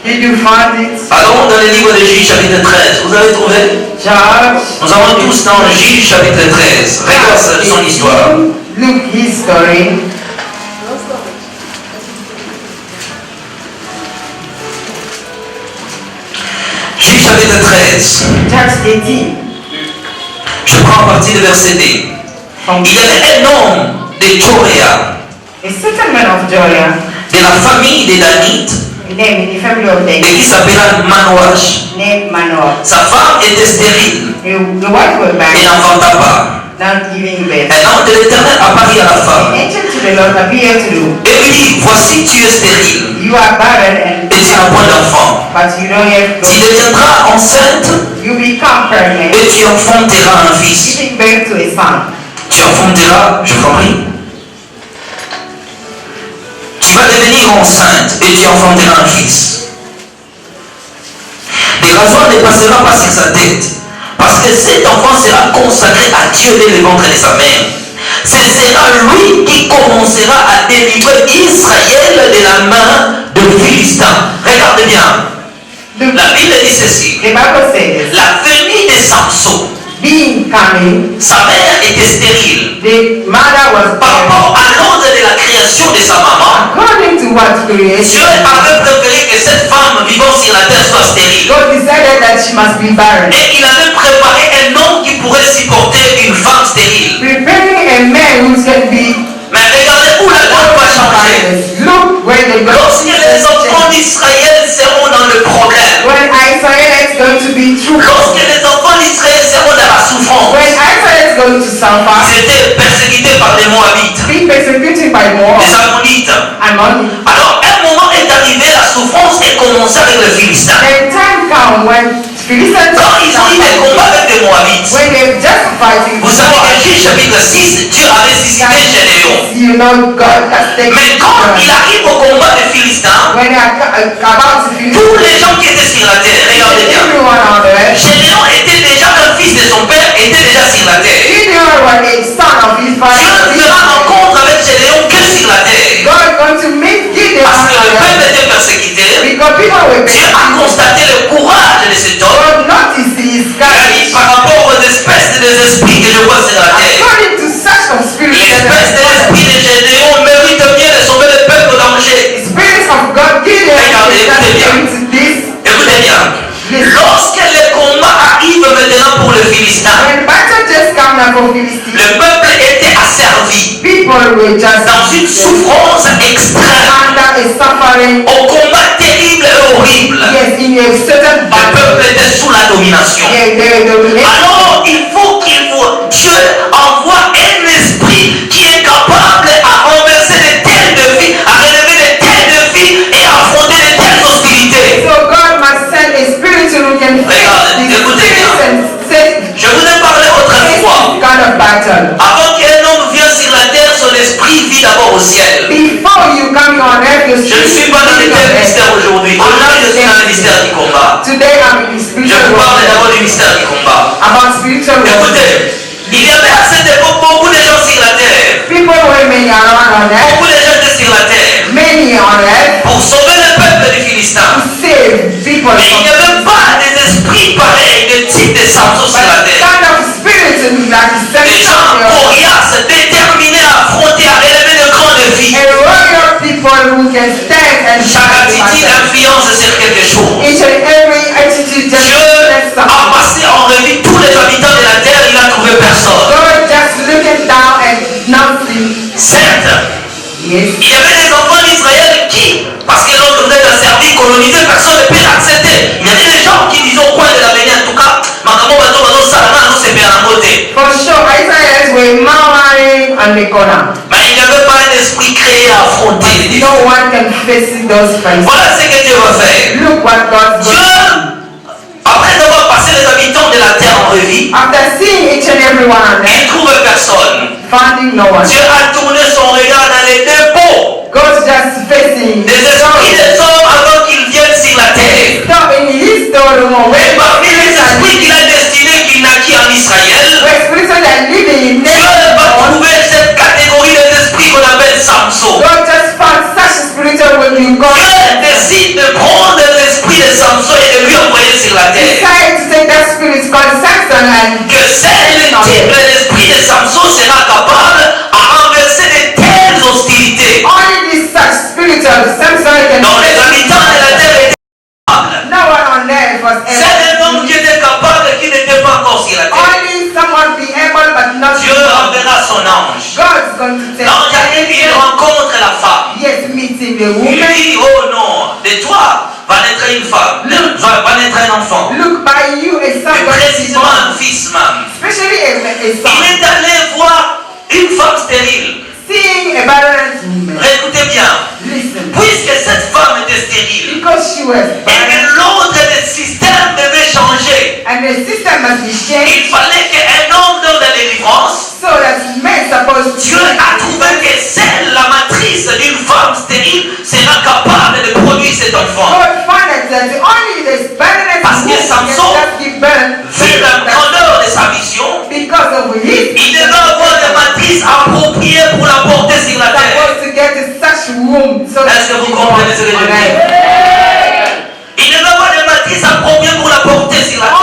Did you find it? Allons dans le livre de Juge chapitre 13. Vous avez trouvé? Judge. Nous avons tous dans Juge chapitre 13. Regarde son histoire. Look his story. Juge chapitre 13. Judge 18. Je prends à partir du verset D. Il y avait un homme de Joréa, A certain man of Joria, de la famille des Danites, named in the family of et David, qui s'appela Manoach. named Manoah. Sa femme était stérile The wife was et barren, n'enfanta pas. not giving birth. Un ange de l'Éternel apparut à la The femme angel to the Lord appeared to you. et lui dit, voici tu es stérile You are barren et tu n'as point d'enfant. but you don't have Tu God. deviendras enceinte You become pregnant, et tu enfanteras un fils. giving birth to a son. Tu enfanteras, je t'en prie. Tu vas devenir enceinte et tu enfanteras un fils. Et rasoir ne passera pas sur sa tête, parce que cet enfant sera consacré à Dieu dès le ventre de sa mère. Ce sera lui qui commencera à délivrer Israël de la main de Philistins. Regardez bien. La Bible dit ceci. La venue de Samson. Sa mère était stérile. Par rapport à l'ordre de la création de sa maman, Dieu avait préféré que cette femme vivant sur la terre soit stérile. Et il avait préparé un homme qui pourrait supporter une femme stérile. Mais regardez où la donne va changer. Lorsque les enfants d'Israël seront dans le problème, lorsque les enfants d'Israël seront dans la souffrance, ils étaient persécutés par les Moabites, les Ammonites. Alors un moment est arrivé, la souffrance est commencée avec les Philistins. Quand ils ont eu des combats avec les Moabites, vous savez que Juge chapitre 6, Dieu avait suscité Gédéon. Mais quand il arrive au combat des Philistins, tous les gens qui étaient sur la terre, regardez bien, Gédéon était déjà un fils de son père, était déjà sur la terre. Dieu ne fera rencontre avec Gédéon que sur la terre. Parce que le peuple était persécuté, Dieu a constaté le courage de cet homme. Par rapport aux espèces des esprits que je vois sur la terre, l'espèce de l'esprit de Gédéon mérite bien de sauver le peuple au danger. Regardez, écoutez bien. Lorsque le combat arrive maintenant pour le Philistin, le peuple était asservi dans une souffrance extrême, au combat terrible et horrible. Le peuple était sous la domination. Alors il faut Dieu envoie un esprit qui est capable à renverser de telles défis, à relever de tels défis et à affronter de telles hostilités. Regardez, écoutez bien. Je vous ai parlé autrefois. Avant qu'un homme vienne sur la terre, son esprit vit d'abord au ciel. Je ne suis pas dans le mystère aujourd'hui. Aujourd'hui, je suis dans le mystère du combat. Je vous parle d'abord du mystère du combat. Écoutez, il y avait à cette époque beaucoup de gens sur la terre. Beaucoup de gens étaient sur la terre pour sauver le peuple des Philistins. Mais il n'y avait pas des esprits pareils, de type de Samson sur la terre. Des gens coriaces, déterminés à affronter, à relever de grands défis. Chaque attitude influence sur quelque chose. Dieu a passé en revue tous les habitants de la terre, il n'a trouvé personne. Certes, il y avait des enfants d'Israël qui, parce que lorsque vous êtes asservis, colonisés, personne ne peut l'accepter. Il y avait des gens qui disaient au coin de l'avenir, en tout cas, mais il n'y avait pas un esprit créé à affronter les défis. Voilà ce que Dieu va faire. Dieu, après avoir passé les habitants de la terre en revue, il trouve personne. Dieu a tourné son regard dans les deux pots des esprits des hommes avant qu'ils viennent sur la terre. Et parmi les esprits qu'il a destinés, qu'il naquit en Israël, Dieu va trouver cette catégorie d'esprits qu'on appelle Samson. Dieu décide de prendre l'esprit de Samson et de lui envoyer sur la terre. Que seul le type de l'esprit de Samson sera capable à renverser de telles hostilités. Donc les habitants de la terre étaient capables. C'est un homme qui était capable et qui n'était pas encore sur la terre. Dieu enverra son ange. L'ange arrive, il rencontre la femme. Il dit, oh non, de toi va naître une femme, va naître un enfant. Et précisément un fils même. Il est allé voir une femme stérile. Écoutez bien, puisque cette femme était stérile et que l'ordre des systèmes devait changer, il fallait qu'un homme donne la délivrance Il devait avoir des matrices appropriées pour la porter sur la terre. Est-ce que vous comprenez ce que je veux dire? Il devait avoir des matrices appropriées pour la porter sur la terre.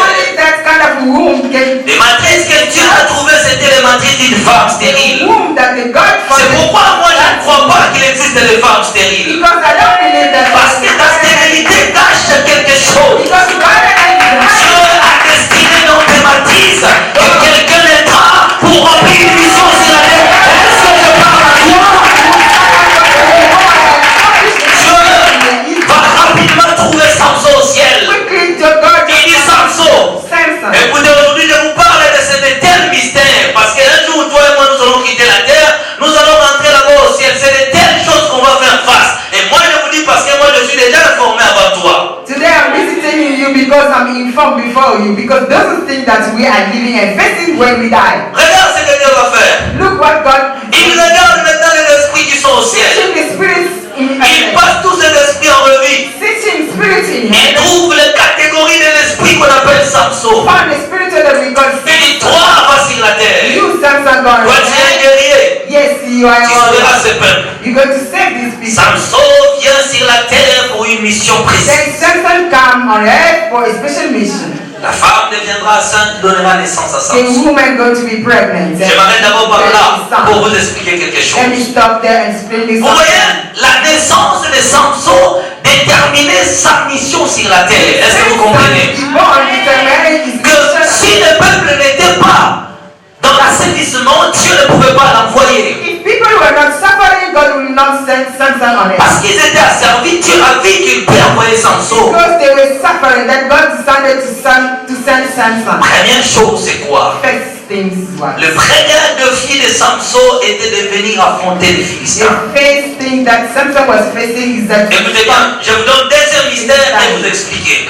Les matrices que Dieu a trouvées, c'était les matrices d'une femme stérile. C'est pourquoi moi je ne crois pas qu'il existe des femmes stériles. Parce que ta stérilité cache quelque chose. Dieu a destiné dans tes matrices que quelqu'un naîtra pour remplir une mission sur la terre. Est-ce que je parle à toi? Dieu va rapidement trouver Samson au ciel. Il dit Samson. Écoutez, aujourd'hui je vous parle de cet éternel mystère. Parce qu'un jour, toi et moi, nous allons quitter la terre. Nous allons rentrer là-bas au ciel. C'est de telles choses qu'on va faire face. Et moi, je vous dis parce que moi, je suis déjà informé avant toi. Today I'm visiting you because I'm informed before you. Because those are things that we are living and facing when we die. Regarde ce que Dieu va faire. Look what God Il regarde maintenant les esprits qui sont au ciel. the spirits in Il passe tous ces esprits en revue. Sitting spirits in Il heaven. trouve les catégories de l'esprit qu'on appelle Samson. Found the spirit that we call Il dit toi, va sur la terre. you Samson God. Toi, tu es un guerrier. Yes, you are Tu sauveras ce peuple. You're going to save these people. Samson vient sur la terre pour une mission Then précise. Samson come on earth for a special mission. La femme deviendra enceinte, donnera naissance à The Samson. woman going to be pregnant. Je m'arrête d'abord par là pour vous expliquer quelque Let me chose. stop there and explain this. Vous voyez, la naissance de Samson déterminait sa mission sur la terre. Est-ce que vous comprenez? Que si le peuple n'était pas dans l'assainissement, Dieu ne pouvait pas l'envoyer. If people were not suffering, God will not send Samson on it. Parce qu'ils étaient asservis, Dieu a vu qu'il peut envoyer Samson. Because they were suffering, that God decided to send Samson. Première chose, c'est quoi? First things was. Le premier défi de Samson était de venir affronter les Philistins. The first thing that Samson was facing is that Écoutez bien, je vous donne deuxième mystère et vous expliquer.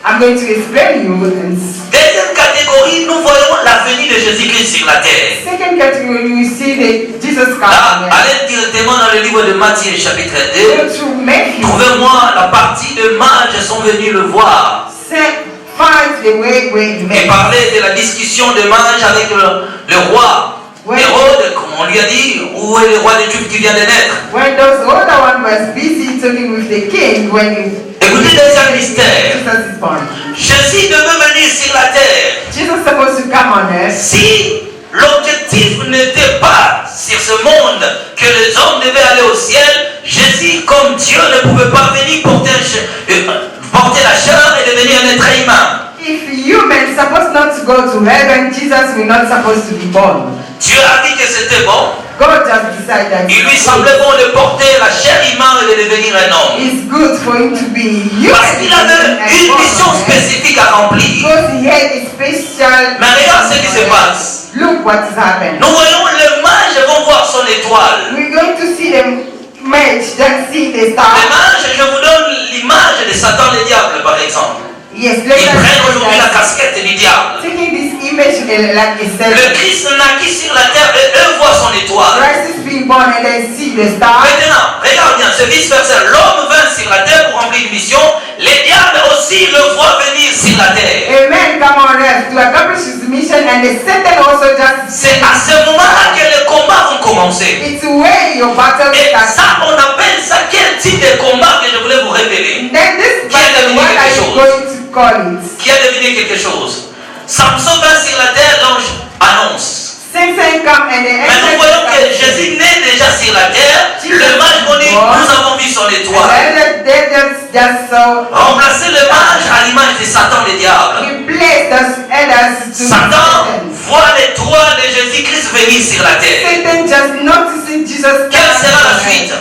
I'm going to explain you this. Deuxième catégorie, nous voyons la venue de Jésus-Christ sur la terre. Second category, we see the Jesus Là, coming. allez directement dans le livre de Matthieu, chapitre 2. Go to Matthew. Trouvez-moi la partie de mages sont venus le voir. Find the way where he Et met. parler de la discussion de mages avec le roi. Hérode, comme on lui a dit, où est le roi des Juifs qui vient de naître? When those older one was busy talking with the king when Écoutez deuxième mystère. Jesus is born. Jésus devait venir sur la terre. Jesus supposed to come on earth. Si l'objectif n'était pas sur ce monde que les hommes devaient aller au ciel, Jésus, comme Dieu, ne pouvait pas venir porter la chair et devenir un être humain. If humans supposed not to go to heaven, Jesus will not supposed to be born. Dieu a dit que c'était bon. God just decided. Il lui semblait bon de porter la chair humaine et de devenir un homme. It's good for him to be human. Parce qu'il avait une mission spécifique à remplir. Because he had a special. Mais regarde ce qui se passe. Look what's happened. Nous voyons les mages vont voir son étoile. We're going to see them match that see the Les star. mages, je vous donne l'image de Satan le diable par exemple. Yes, Ils let us prennent aujourd'hui la see casquette du diable. that. Taking this image like a Le serpent. Christ naquit sur la terre et eux voient son étoile. Christ is being born and then see the star. Maintenant, regarde bien, c'est vice-versa. L'homme vint sur la terre pour remplir une mission. Les diables aussi le voient venir sur la terre. A man come on earth to accomplish his mission and the Satan also just. C'est à ce moment-là que les combats vont commencer. It's where your battle Et starts. ça, on appelle ça quel type de combat que je voulais vous révéler? Then this battle, what are you going to call it? Qui a deviné quelque chose? Samson vint sur la terre, l'ange annonce. Samson come and the Mais nous voyons que Jésus naît déjà sur la terre. Le mage vont dire, nous avons vu son étoile. They just saw. Remplacer le mage à l'image de Satan le diable. He placed us others to Satan voit l'étoile de Jésus-Christ venir sur la terre. Satan just noticing Jesus. Quelle sera la suite?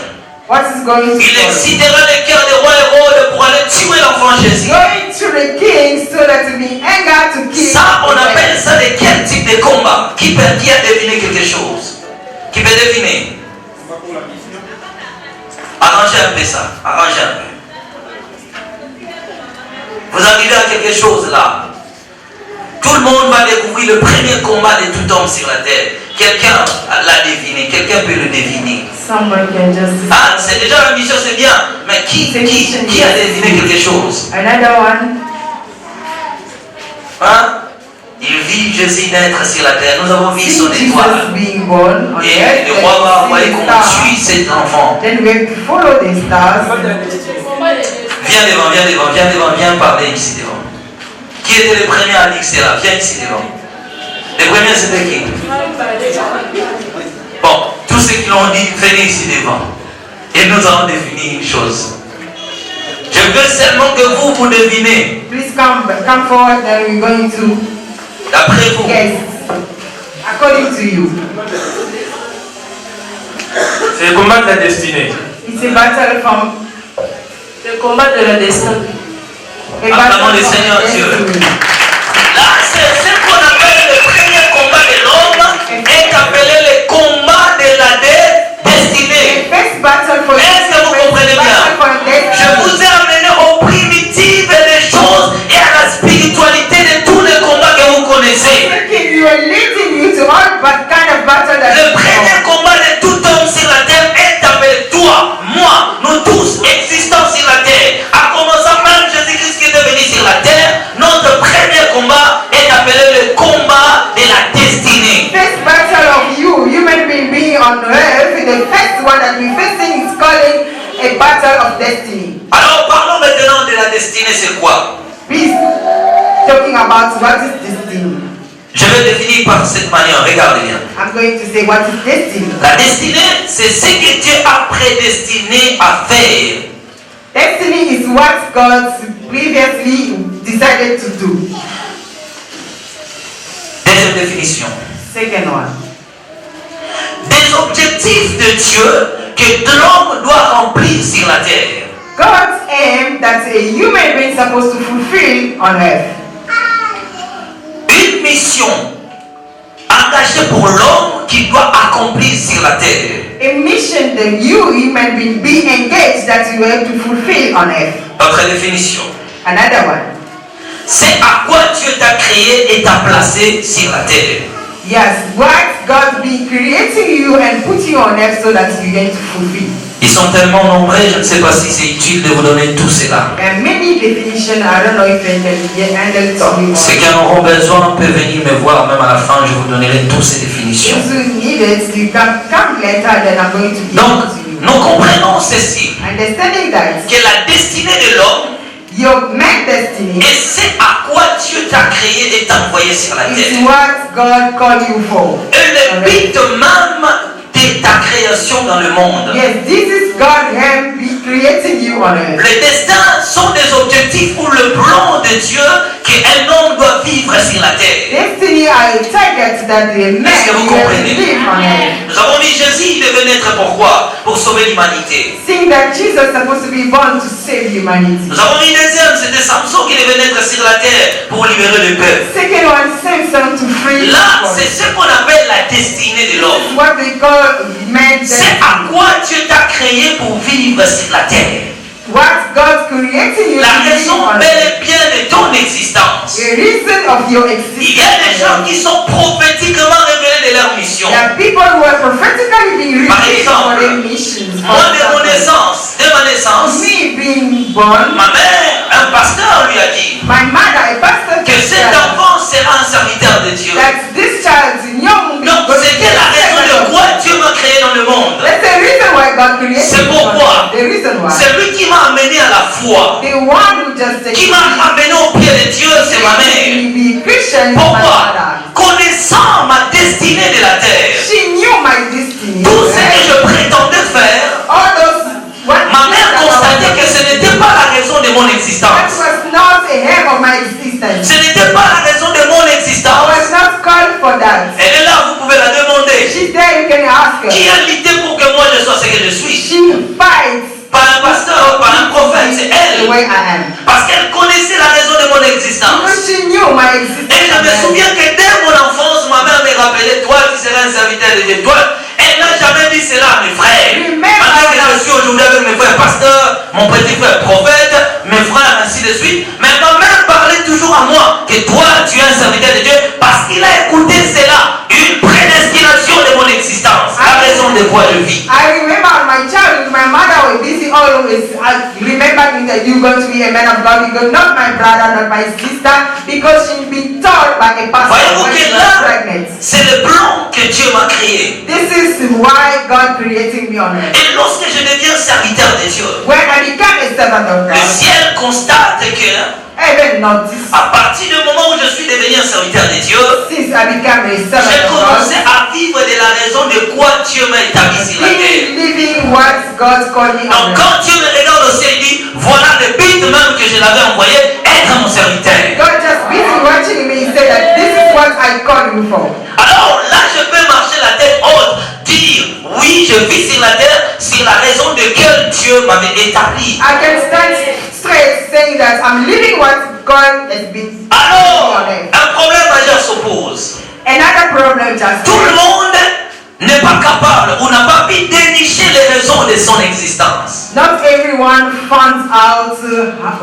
What is going to Il happen? excitera le cœur des rois Hérode pour aller tuer l'enfant Jésus. Going to the king so that to be anger to kill. Ça, on appelle ça de quel type de combat? Qui a deviné quelque chose? Qui peut deviner? Arrangez un peu ça. Arrangez un peu. Vous arrivez à quelque chose là. Tout le monde va découvrir le premier combat de tout homme sur la terre. Quelqu'un l'a deviné. Quelqu'un peut le deviner. Someone can just. Ah, c'est déjà la mission, c'est bien. Mais qui a deviné quelque chose? Another one. Hein? Il vit Jésus naître sur la terre. Nous avons vu son See étoile. Jesus being born on Et earth, le roi va envoyer then qu'on we see tue the star. cet enfant. Then we have to follow the stars. Viens devant, viens devant, viens devant, viens parler ici devant. Qui était le premier à dire cela? Viens ici devant. Le premier c'était qui? Bon, tous ceux qui l'ont dit, venez ici devant. Et nous allons définir une chose. Je veux seulement que vous devinez. Please come forward, then we're going to D'après vous. guess. According to you. C'est le combat de la destinée. It's a battle from Le combat de la destin. Acclamons le Seigneur Dieu. Là, c'est ce qu'on appelle le premier combat de l'homme, est appelé le combat de la destinée. First battle for Est-ce que vous comprenez bien? Je vous ai amené aux primitives des choses et à la spiritualité de tous les combats que vous connaissez. You are leading you to all but kind of battle that Le premier combat de tout homme sur la terre est appelé toi, moi, nous tous existants sur la terre. À commençant même Jésus-Christ qui est venu sur la terre, notre premier combat est appelé le combat de la destinée. first battle of you, human being on earth, the first one that we're facing is calling a battle of destiny. Alors parlons maintenant de la destinée, c'est quoi? Please, talking about what is destiny. Je vais définir par cette manière, regardez bien. I'm going to say what is destiny. La destinée, c'est ce que Dieu a prédestiné à faire. Destiny is what God previously decided to do. Deuxième définition. Second one. Des objectifs de Dieu que l'homme doit remplir sur la terre. God's aim that a human being is supposed to fulfill on earth. Une mission engagée pour l'homme qui doit accomplir sur la terre. A mission that you human being be engaged that you have to fulfill on earth. Autre définition. Another one. C'est à quoi Dieu t'a créé et t'a placé sur la terre. Yes, what God be creating you and put you on earth so that you're going to fulfill. Ils sont tellement nombreux, je ne sais pas si c'est utile de vous donner tout cela. And many definitions, I don't know if I can get handled talking Ceux qui about. en auront besoin peuvent venir me voir, même à la fin, je vous donnerai toutes ces définitions. Those who need it, you come later, then I'm going to give Donc, it to you. nous comprenons ceci, Understanding that que la destinée de l'homme your main destiny et c'est à quoi Dieu t'a créé et t'a envoyé sur la is terre. what God called you for. Et le but même de ta création dans le monde. Yes, this is God Him be creating you on earth. Les destins sont des objectifs pour le plan de Dieu qu'un homme doit vivre sur la terre. Destiny are a target that the man Est-ce que vous will comprenez? live on earth. Nous avons dit Jésus il devait naître pourquoi? Pour sauver l'humanité. Seeing that Jesus is supposed to be born to save humanity. Nous avons dit deuxième, c'était Samson qui devait naître sur la terre pour libérer le peuple. Second one, Samson to free Là, people. c'est ce qu'on appelle la destinée de l'homme. What they call man C'est destiny. à quoi Dieu t'a créé pour vivre sur la terre. What God created you La to live raison on bel earth. et bien de ton existence. The reason of your Il existence. y a des gens qui sont prophétiquement révélés de leur mission. There are people who are prophetically being Par revealed for exemple, their missions. Moi, de ma naissance, Me being born, ma mère, un pasteur lui a dit my mother, a pastor, que cet said enfant sera un serviteur de Dieu. that this child is young. Donc, c'était la raison de quoi Dieu m'a créé dans le monde. That's the reason why God created C'est you. pourquoi The reason why. c'est lui qui m'a amené à la foi, The one who just qui m'a ramené au pied de Dieu, c'est ma mère. be Christian is my Pourquoi? mother. Connaissant ma destinée de la terre, She knew my destiny. tout ce que je prétendais faire, All those what ma mère that I constatait que was- ce n'était pas la raison de mon that existence. was not a help of my existence. Ce n'était pas la raison de mon I existence. was not called for that. Elle est là, vous pouvez la demander. She's there, you can ask her. Qui a lutté pour que moi je sois ce que je suis? She fights Pas un pasteur, pas un prophète, c'est the elle. way I am. Parce qu'elle connaissait la raison de mon existence. Because she knew my Et existence. je me souviens que dès mon enfance, ma mère me rappelait, toi tu seras un serviteur de Dieu. Toi, elle n'a jamais dit cela à mes frères. Malgré que je suis aujourd'hui avec mes frères pasteurs, mon petit frère prophète, mes frères ainsi de suite. Mais ma mère parlait toujours à moi que toi tu es un serviteur de Dieu parce qu'il a écouté cela, une prédestination de mon existence, la raison de quoi je vis. I remember my childhood, my mother was busy always remembering that you're going to be a man of God. You go, not my brother, not my sister, because she's been taught by a pastor when she was pregnant. C'est le plan que Dieu m'a créé. This is why God created me on earth. Et lorsque je deviens serviteur de Dieu, When I became a servant of le God, ciel constate que even notice, à partir du moment où je suis devenu un serviteur de Dieu, since I became a servant j'ai of commencé God, à vivre de la raison de quoi Dieu m'a établi sur la terre. living what God called me Donc on quand earth. Dieu me regarde au ciel, il dit, voilà le but même que je l'avais envoyé, être mon serviteur. God just busy watching me. He said that this is what I call you for. Alors là, je peux marcher la tête haute, dire, oui, je vis sur la terre, sur la raison de laquelle Dieu m'avait établi. I can stand straight saying that I'm living what God has been Alors, on earth. un problème majeur s'oppose. Another problem just Tout le monde n'est pas capable ou n'a pas pu dénicher les raisons de son existence. not everyone finds out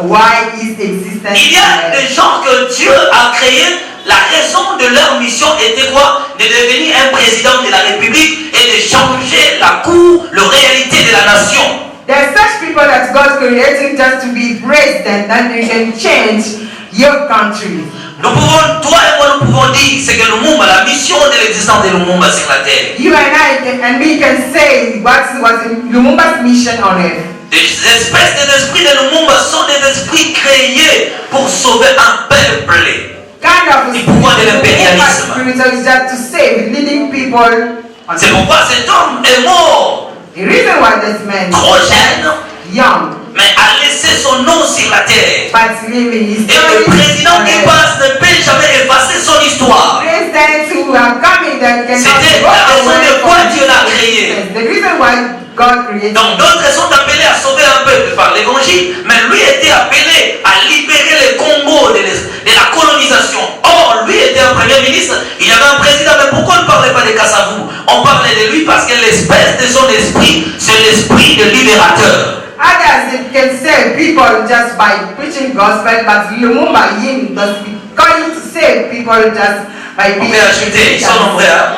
why his existence Il y a des gens que Dieu a créés, la raison de leur mission était quoi? De devenir un président de la République et de changer la cour, la réalité de la nation. There are such people that God created just to be president, that they can change your country. Nous pouvons, toi et moi, nous pouvons dire c'est que le monde, la mission de l'existence de Lumumba sur la terre. You and I and we can say what was Lumumba's mission on earth. Les espèces d'esprits de Lumumba sont des esprits créés pour sauver un peuple. Kind of Du pouvoir de l'impérialisme. spiritual is just to save, leading people. C'est pourquoi cet homme est mort The reason why this man trop jeune, young, mais a laissé son nom sur la terre. but living his Et le président qui passe ne peut jamais effacer son histoire. presidents who are coming that cannot C'était go la raison away de quoi from Dieu l'a his créé. existence. The reason why God created Donc d'autres sont appelés à sauver un peuple par l'évangile, mais lui était appelé à libérer le Congo de la colonisation. Or, lui était un premier ministre, il y avait un président, mais pourquoi on ne parlait pas de Kassavou? On parlait de lui parce que l'espèce de son esprit, c'est l'esprit de libérateur. others that can save people just by preaching gospel, but Lumumba him was going to save people just by On being peut ajouter, ils sont nombreux. Hein?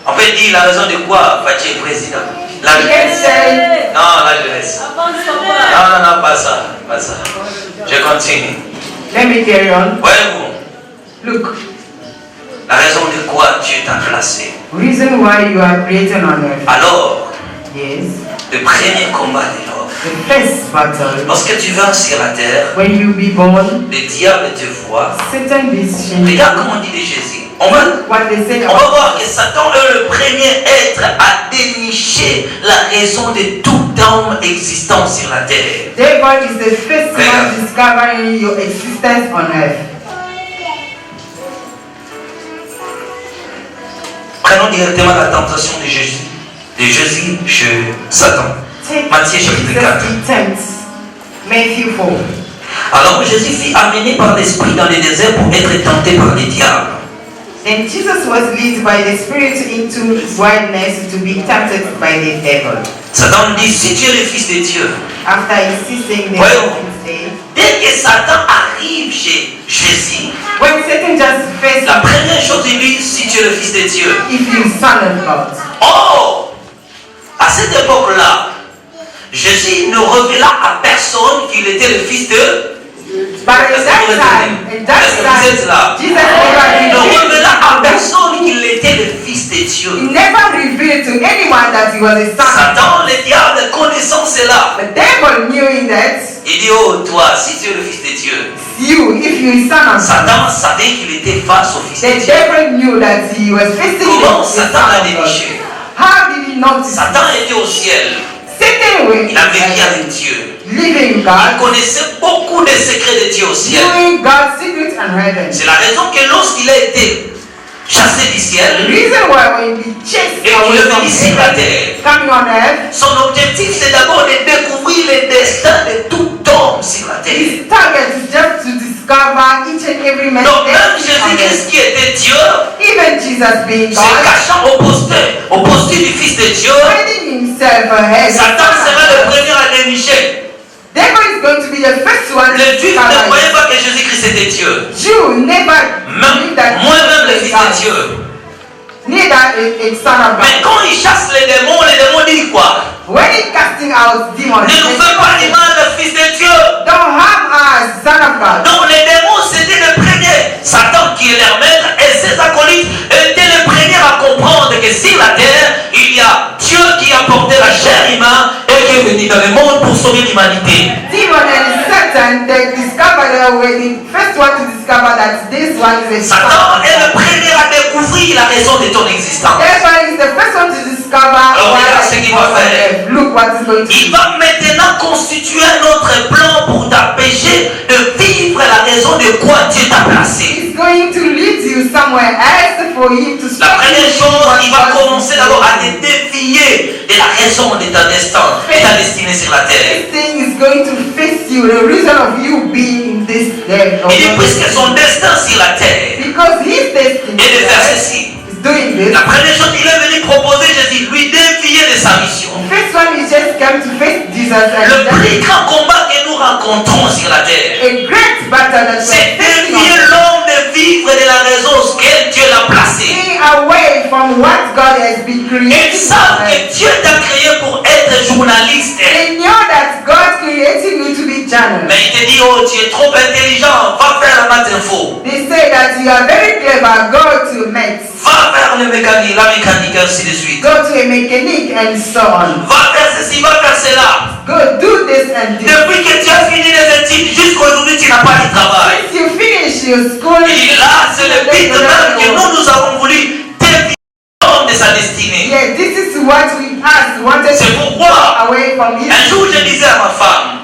On peut dire la raison de quoi Fatih est président. La You can jeunesse. say, Non, la jeunesse. Non, pas ça, pas ça. Je continue. let me carry on. Voyez-vous, Look, la raison de quoi Dieu t'a placé. reason why you are created on earth. Alors, Yes, le premier combat de l'homme. the first battle. Lorsque tu viens sur la terre, When you be born, le diable te voit. Satan is Regarde comment on dit de Jésus. On va what they say On va about voir que Satan est le premier être à dénicher la raison de tout homme existant sur la terre. devil is the first Regarde. one discovering your existence on earth. Prenons directement la tentation de Jésus. De Jésus chez Satan. Take Matthieu chapitre 4. Jesus tempts Matthew 4. Alors Jésus fut amené par l'Esprit dans le désert pour être tenté par le diable. Then Jesus was led by the Spirit into wilderness to be tempted by the devil. Satan dit, si tu es le Fils de Dieu. After insisting the Ouais. devil said, Dès que Satan arrive chez Jésus, when Satan just faced la première chose il dit, si tu es le Fils de Dieu. if you son of God. Or, à cette époque-là, Jésus ne révéla à personne qu'il était le Fils de But at that Est-ce que vous êtes là? time, Jesus Il ne never révéla à revealed. personne qu'il était le Fils de He Dieu. never revealed to anyone that he was a son. Satan, le diable, connaissant cela, The devil knew that il dit, oh toi, si tu es le Fils de Dieu. you, if you is son of God, Satan savait qu'il était face au Fils de the Dieu. devil knew that he was facing Comment the son Satan l'a of God. déniché? How did he notice? Satan était au ciel. Satan went Il a vécu avec Dieu. living Il God, connaissait beaucoup des secrets de Dieu au ciel. doing God's secret and heaven. C'est la raison que lorsqu'il a été chassé du The ciel, reason why when he chased et away qu'il est from venu sur la heaven, terre, coming on earth, son objectif c'est d'abord de découvrir le destin de tout homme sur la terre. his target is just to discover each and every man. Donc même destiny on earth. Jésus-Christ qui était Dieu, Even Jesus being se God, cachant au posture du Fils de Dieu, hiding himself ahead. Satan sera le premier à dénicher. Devil is going to be the first one to Les Juifs ne discover. croyaient pas que Jésus-Christ était Dieu. Jew never Même believed that moi-même le Jesus Fils was de God. Dieu. neither a son of Mais God. quand il chasse les démons disent quoi? When he casting out demons, Ne nous fais pas du mal, le Fils de Dieu. don't harm us, son of God. Donc les démons, c'était les premiers. Satan qui est leur maître et ses acolytes étaient les premiers à comprendre que sur la terre, il y a Dieu qui a porté la chair humaine et qui est venu dans le monde pour sauver l'humanité. Demon and Satan, they discovered the first one to discover that this one is a Satan est le premier à découvrir la raison de ton existence. Therefore, he's the first one to discover regarde ce qu'il va faire. Look what is going to Il do. va maintenant constituer un autre plan pour t'empêcher de vivre la raison de quoi Dieu t'a placé. He's going to lead you somewhere else for him to La stop première you chose, what il va God commencer is d'abord à doing. te dévier de la raison de ta destin, de ta destinée sur la terre. This thing is going to face you, the reason of you being in this day. Il dit puisque son destin sur la terre Because his destiny est de faire ceci. is doing this. La première chose qu'il est venu proposer, Jésus, lui dévier de sa mission. First one is just come to face Jesus Le and plus grand combat que nous rencontrons sur la terre, a great battle that c'est we're facing dévier on. l'homme de vivre de la raison que Dieu l'a placé. Stay away from what God has been Ils creating. savent que Dieu t'a créé pour être journaliste. They know that God created you to be journalist. Mais il te dit, oh, tu es trop intelligent, va faire la maths info. They say that you are very clever, go to maths, Va faire la mécanique, ainsi de suite. go to a mechanic and so on. Va faire ceci, va faire cela. Go do this and this. Depuis que tu as fini les études, jusqu'à aujourd'hui, tu n'as pas de travail. If you finish your school, Et là, c'est le but même que nous avons voulu dévier l'homme de sa destinée. yeah, this is what we asked, wanted to C'est go pourquoi, away from his. un jour, je disais à ma femme,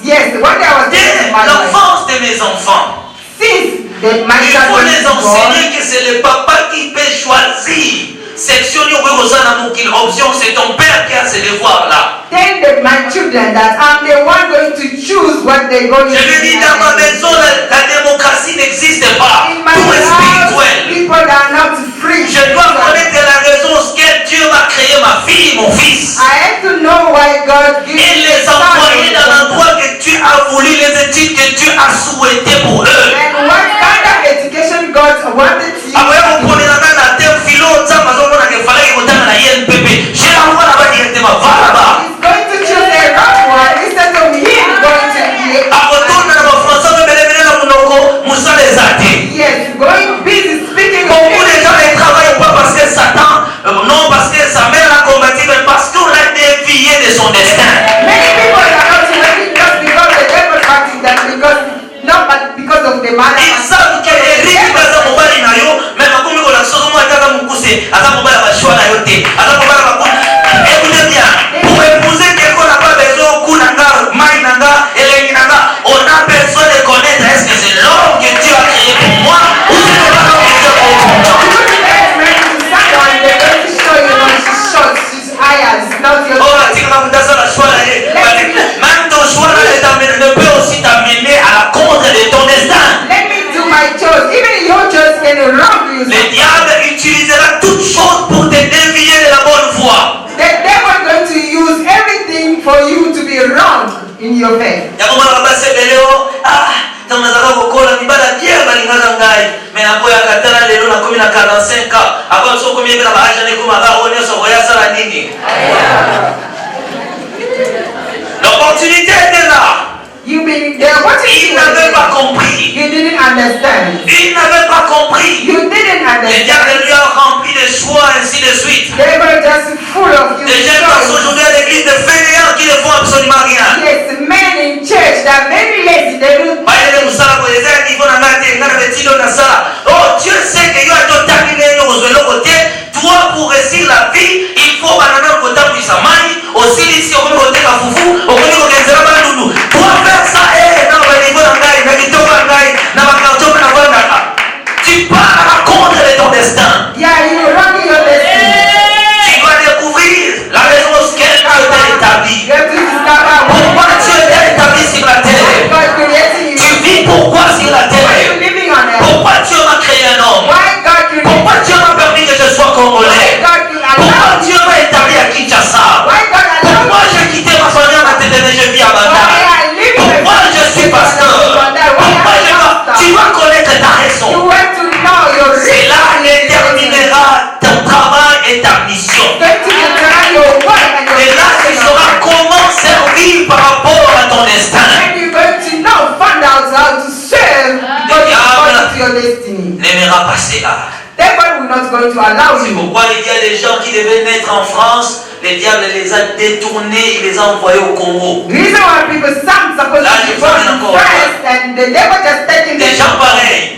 Yes, one day I was dès telling my wife, l'enfance de mes enfants, since my il son faut was les born, enseigner que c'est le papa qui peut choisir. Section option, c'est ton père qui a ce devoir-là. tell my children that I'm the one going to choose what they're going to Je lui dis, dans ma maison, la démocratie n'existe pas. in my Tout est house, spirituel. people are not free. Je dois connaître la raison pour laquelle Dieu m'a créé ma fille, mon fils. I have to know why God gives Et me les son envoyer dans and l'endroit que tu as voulu, les études que tu as souhaité pour eux. what kind of education God wanted you Après, to vous prenez la main à terre, philo, ça, parce qu'on a qu'il fallait qu'il y ait la INPP. Je l'envoie là-bas directement, va là-bas. He's going to choose a wrong one instead of him going to be Retourne dans le français, mais venez dans mon logo, Moussa les athées. yes, going busy speaking Beaucoup de gens ne travaillent pas parce que Satan, non parce que sa mère l'a combattu, mais parce qu'on l'a dévié de son destin. Many people are not working just because the devil practice that not because of the man. Ils savent que Eric kaza mobali na yo, mais makomi ko la sozo mo kaza mukuse, aza mobali ba choix na yo te. Aza mobali ba kun. Écoutez bien, pour épouser quelqu'un n'a pas besoin kunanga, mai nanga, eleni nanga, on a besoin de connaître est-ce que c'est l'homme que Dieu a créé pour moi ou c'est pas l'homme que Dieu a créé pour moi. Oh, la tigre m'a dit ça la choix là. Même ton choix là ne peut aussi t'amener à la contre de ton destin. Let me do my choice. Even your choice can wrong you. Le diable utilisera toutes choses pour te dévier de la bonne voie. The devil is going to use everything for you to be wrong in your faith. Yakomala base beleo tamazaka kokola mibala bien balingaka ngai mais nakoya katala lelo nakomi na 45 ans avant so komi ebela ba ajane komaka one so koya sala nini. L'opportunité était là. You've been there. What Il n'avait pas compris. You didn't understand. Il n'avait pas compris. You didn't Le diable understand. lui a rempli de choix ainsi de suite. They were just full of you. Les jeunes passent aujourd'hui à l'église de fainéants qui ne font absolument rien. Yes, men in church that are very lazy. They do. Oh, Dieu sait que toi pour réussir la vie, il faut banana côté puissant aussi ici au côté ka fufu au côté ko bandulu. Toi faire ça non ba niveau ngai na kitoko ngai na ba karton na banda. Tu pars contre ton destin. Yeah, you wrong your destiny. Tu dois découvrir la raison pour laquelle tu es établi. You have to discover Pourquoi tu es établi sur la terre? God created you. Tu vis pourquoi sur la Why are terre? you living on earth? Pourquoi Dieu m'a créé un homme? Why God created Pourquoi Dieu m'a permis que je sois congolais? Why God Pourquoi allowed Dieu m'a établi à Kinshasa? Why God allowed Pourquoi j'ai quitté ma famille Pourquoi il y a des gens qui devaient naître en France, le diable les a détournés, il les a envoyés au Congo. Reason why people's sons supposed to be born in Christ and the devil just taking Des gens pareils.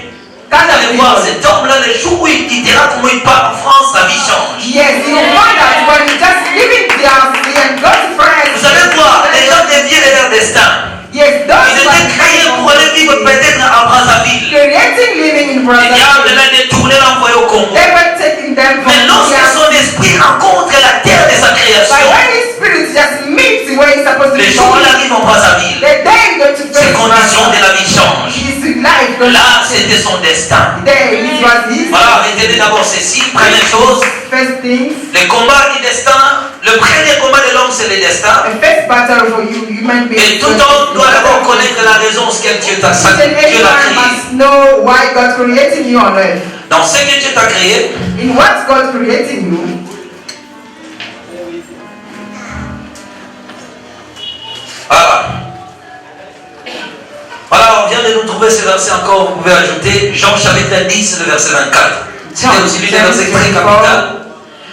Vous allez voir cet homme-là, le jour où il dira comment il part en France, sa vie change. Yes, you find out when you just live in DRC and go to France. Vous allez voir, les gens dévient leur destin. Yes, Ils those étaient créés pour aller vivre peut-être à Brazzaville. creating living in Le diable Brazil. l'a détourné, l'a envoyé au Congo. They were taking them from Mais lorsque DRC. son esprit rencontre la terre de sa But création, when his spirit just meets where he's supposed to le be jour où il born, arrive en Brazzaville, the day he goes to ses face conditions de Brazil, la vie changent. his life goes Là, c'était son destin. there. It was his Voilà, retenez d'abord ceci. Première chose, first thing. le combat du destin. Le premier combat de l'homme, c'est le destin. The first battle for you, human beings. Et tout homme doit d'abord connaître la raison pour laquelle Dieu t'a Each and Dieu l'a everyone créé. must know why God created you on earth. Dans ce que Dieu t'a créé, In what God created you, voilà. Voilà, on vient de nous trouver ce verset encore, vous pouvez ajouter Jean chapitre 10, le verset 24. C'était aussi l'un des versets très capital.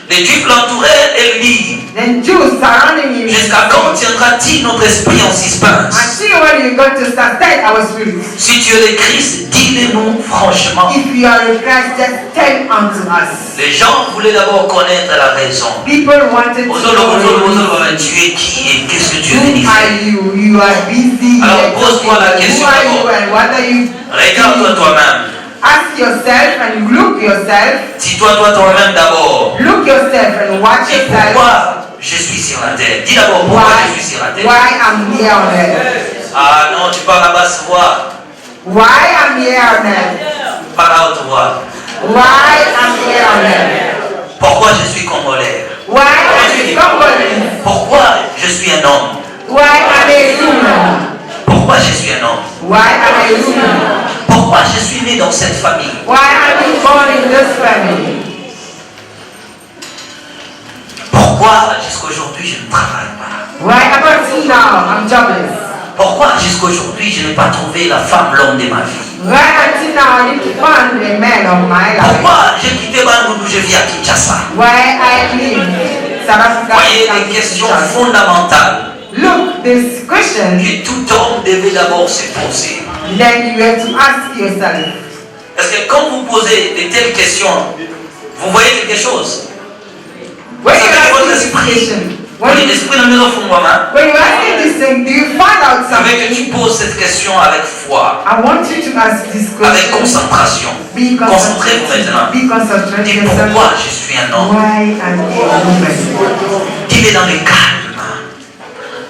Les Juifs l'entouraient et lui disent, then Jews surrounding him. jusqu'à quand tiendra-t-il notre esprit en suspense? Until when you're going to sustain our spirits. Si tu es le Christ, dis-le-nous franchement. If you are in Christ, just tell unto us. Les gens voulaient d'abord connaître la raison. People wanted to know Tu es qui et qu'est-ce que tu es who venu faire? are you? You are busy. Alors pose-toi la question Who are you d'abord. and what are you? Regarde-toi toi-même. Ask yourself and look yourself. Dis-toi toi-même d'abord. Look yourself and watch Et yourself. pourquoi je suis sur la terre? Dis d'abord pourquoi je suis sur la terre. Why I'm here on earth? Ah non, tu parles à basse voix. Why I'm here on earth? Parle à haute voix. Why I'm here on earth? Pourquoi je suis congolais? Why I'm Congolese? Pourquoi je suis un homme? Why I'm a human? Pourquoi je suis un homme? Why I'm a human? Pourquoi je suis né dans cette famille? Why I'm born in this family? Pourquoi jusqu'aujourd'hui je ne travaille pas? Why up until now I'm jobless? Pourquoi jusqu'aujourd'hui je n'ai pas trouvé la femme, l'homme de ma vie? Why until now I need to find the man of my life? Pourquoi j'ai quitté Bangoudou, je vis à Kinshasa? Why I live South Africa? Voyez des questions fondamentales Look, this question, que tout homme devait d'abord se poser. then you have to ask yourself. Parce que quand vous posez de telles questions, vous voyez quelque chose. When Ça you fait que votre ask this esprit, question, l'esprit dans le fond, maman, when you ask this thing, do you find out ça veut que tu something? poses cette question avec foi, I want you to ask this avec question. concentration. Be Concentrez-vous concentrated. maintenant. Be concentrated Dis yourself. pourquoi je suis un homme. Why am I a woman? Dis-le dans le calme.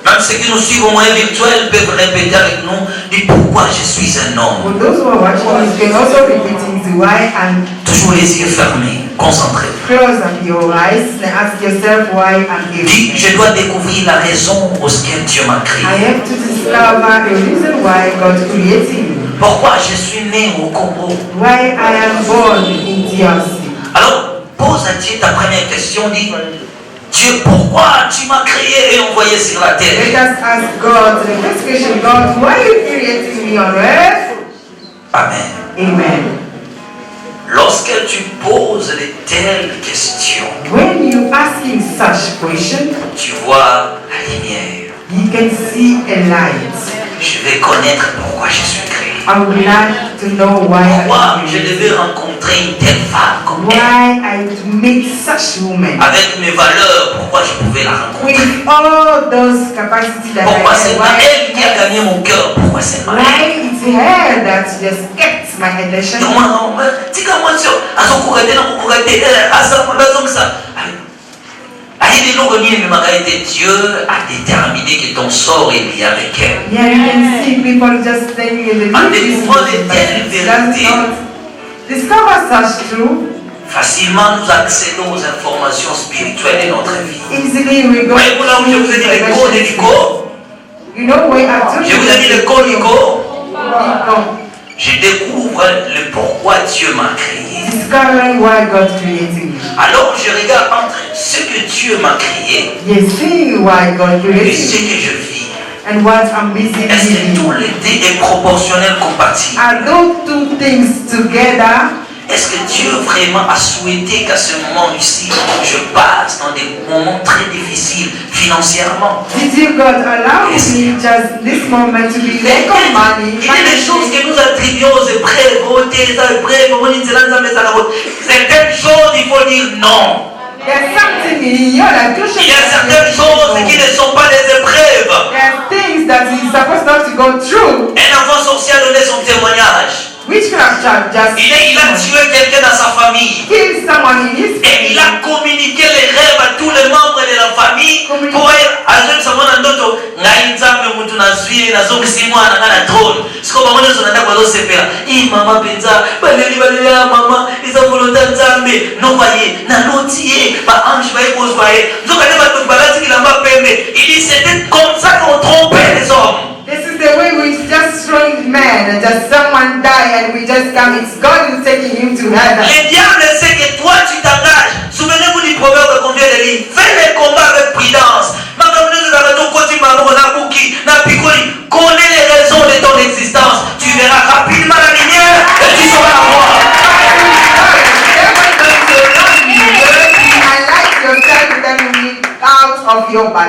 Même ceux qui nous suivent au moyen virtuel peuvent répéter avec nous. Dis pourquoi je suis un homme. For those who are watching this, you can also repeat it. Why I'm Toujours les yeux fermés. Concentrez-vous. close up your eyes and ask yourself why I'm here. Dis, je dois découvrir la raison pour laquelle Dieu m'a I créé. have to discover the reason why God created me. Pourquoi je suis né au Congo. Why I am born in DRC. Alors, pose à Dieu ta première question. Dis, Dieu, pourquoi tu m'as créé et envoyé sur la Let terre? us ask God the first question. God, why are you creating me on earth? Amen. Amen. Lorsque tu poses de telles questions, When you asking such question, tu vois la lumière. you can see a light. Je vais connaître pourquoi je suis créé. I would like to know why Pourquoi I'm je here. devais rencontrer une telle femme comme elle? Why I to meet such woman. Avec mes valeurs, pourquoi je pouvais la rencontrer? With all those capacities that Pourquoi I c'est have, pas elle qui a gagné mon cœur? Pourquoi c'est pas elle? why it's her that just kept my attention? Dieu a déterminé que ton sort est lié avec elle. Yeah, you can see people just saying in the En news, découvrant de but telles it does vérités, not discover such truth. facilement nous accédons aux informations spirituelles de notre vie. Easily we go Voyez-vous là où je vous ai dit le code Nico? You know where I told Je you vous ai dit le code Nico? Nico. Je découvre le pourquoi Dieu m'a créé. Discovering why God created you. Alors je regarde entre ce que Dieu m'a créé Yes, seeing why God et created ce you que je vis. and what I'm busy Est-ce que living. tout les deux est proportionnel, compatible? Are those two things together? Est-ce que Dieu vraiment a souhaité qu'à ce moment ici, je passe dans des moments très difficiles financièrement? Did you God allow me just this moment to be lack of money? Il y a des choses que nous attribuons aux épreuves, certaines choses, il faut dire non. There's something in your life. Il y a certaines choses qui ne sont pas des épreuves. There's things that you're supposed not to go through. Un enfant sorcier a donné son témoignage. Witchcraft just Il a tué quelqu'un dans sa famille. kill someone in his Et il a communiqué les rêves à tous les membres de la famille pour être à jeune savoir dans d'autres. Ngaïnzame mutu na zui na zongi simwa na ngana trône. Ce qu'on va voir dans la boîte c'est père. Maman penza, baleli maman, ils ont volonté nzambe. Non voyez, na lotier, ba ange va épose voyez. Nous quand même tout balance qu'il a pas payé. Il dit c'était comme ça qu'on trompait les hommes. This is the way we just strong man and just someone die and we just come. It's God who's taking him to heaven. Le diable sait que toi tu t'engages. Souvenez-vous du proverbe qu'on vient de lire. Fais les combats avec prudence. Connais les raisons de ton existence. Tu verras rapidement la lumière et tu sauras la voir.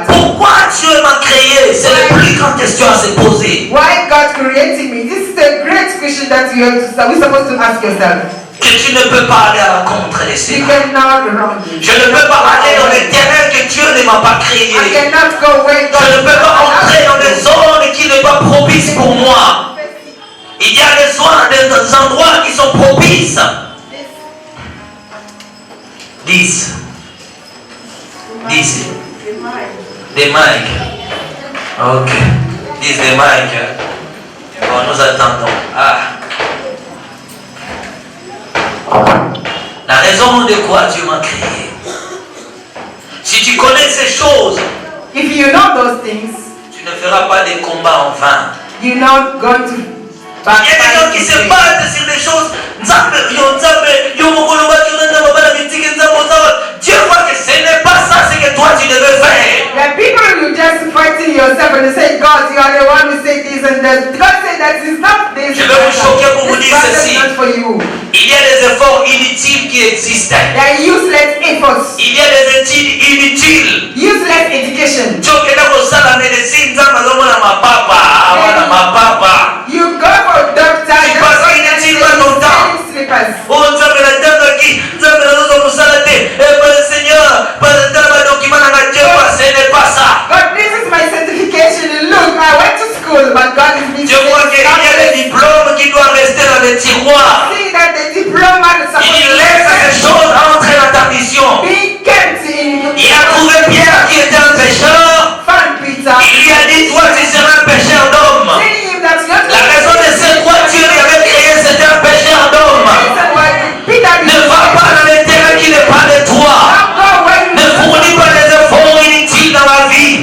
Pourquoi Dieu m'a créé? C'est la plus grande question à se poser. Why God created me? This is the great question that we're supposed to ask yourself. Que tu ne peux pas aller à la contre de cela. You cannot run. Je ne peux pas aller dans les terrains que Dieu ne m'a pas créé. I cannot go where God Je ne peux pas entrer dans des zones qui ne sont pas propices pour moi. Il y a des endroits qui sont propices. 10. Des mics. Ok. 10 des mics. Bon, nous attendons. La raison de quoi Dieu m'a créé. Si tu connais ces choses, if you know those things, tu ne feras pas des combats en vain. you're not going to Il y a des gens qui se battent sur des choses. Dieu voit que ce n'est pas ça ce que toi tu devais faire. There are people who just fighting yourself and they say, God, you are the one who said this and that. God said that is not this. Je vais vous choquer pour vous dire ceci. Not for you. Il y a des efforts inutiles qui existent. There are useless efforts. Il y a des études inutiles. Useless education. Tu as la médecine, You go for doctor. Tu passes inutilement ton temps. Oh, Seigneur, ce n'est pas ça. God, this is my certification. And look, I went to school, but God is me. Je vois qu'il y a des diplômes qui doivent rester dans les tiroirs. See that the diploma is supposed Il laisse ces choses entrer dans ta mission. be kept in. Il a trouvé Pierre qui était un pécheur. Found Peter. Il lui a dit, toi tu seras un pécheur d'homme. Telling him that not La raison de cette quoi Dieu lui avait créé, c'était un pécheur d'homme. Ne va pas dans les terrains qui ne pas de toi. Ne fournis pas des efforts inutiles dans la vie.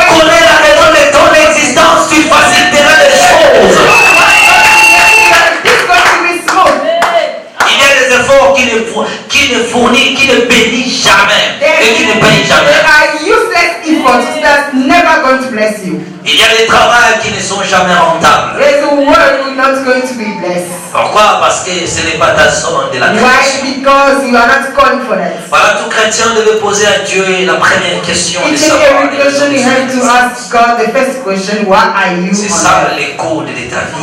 Connais la raison de ton existence, tu faciliteras les choses. Il y a des efforts qui ne fournissent, qui ne bénissent jamais et qui ne payent jamais. Il y a des travails qui ne sont jamais rentables. Pourquoi? Parce que ce n'est pas ta somme de la création. Voilà, tout chrétien devait poser à Dieu la première question de savoir. C'est ça l'écho de ta vie.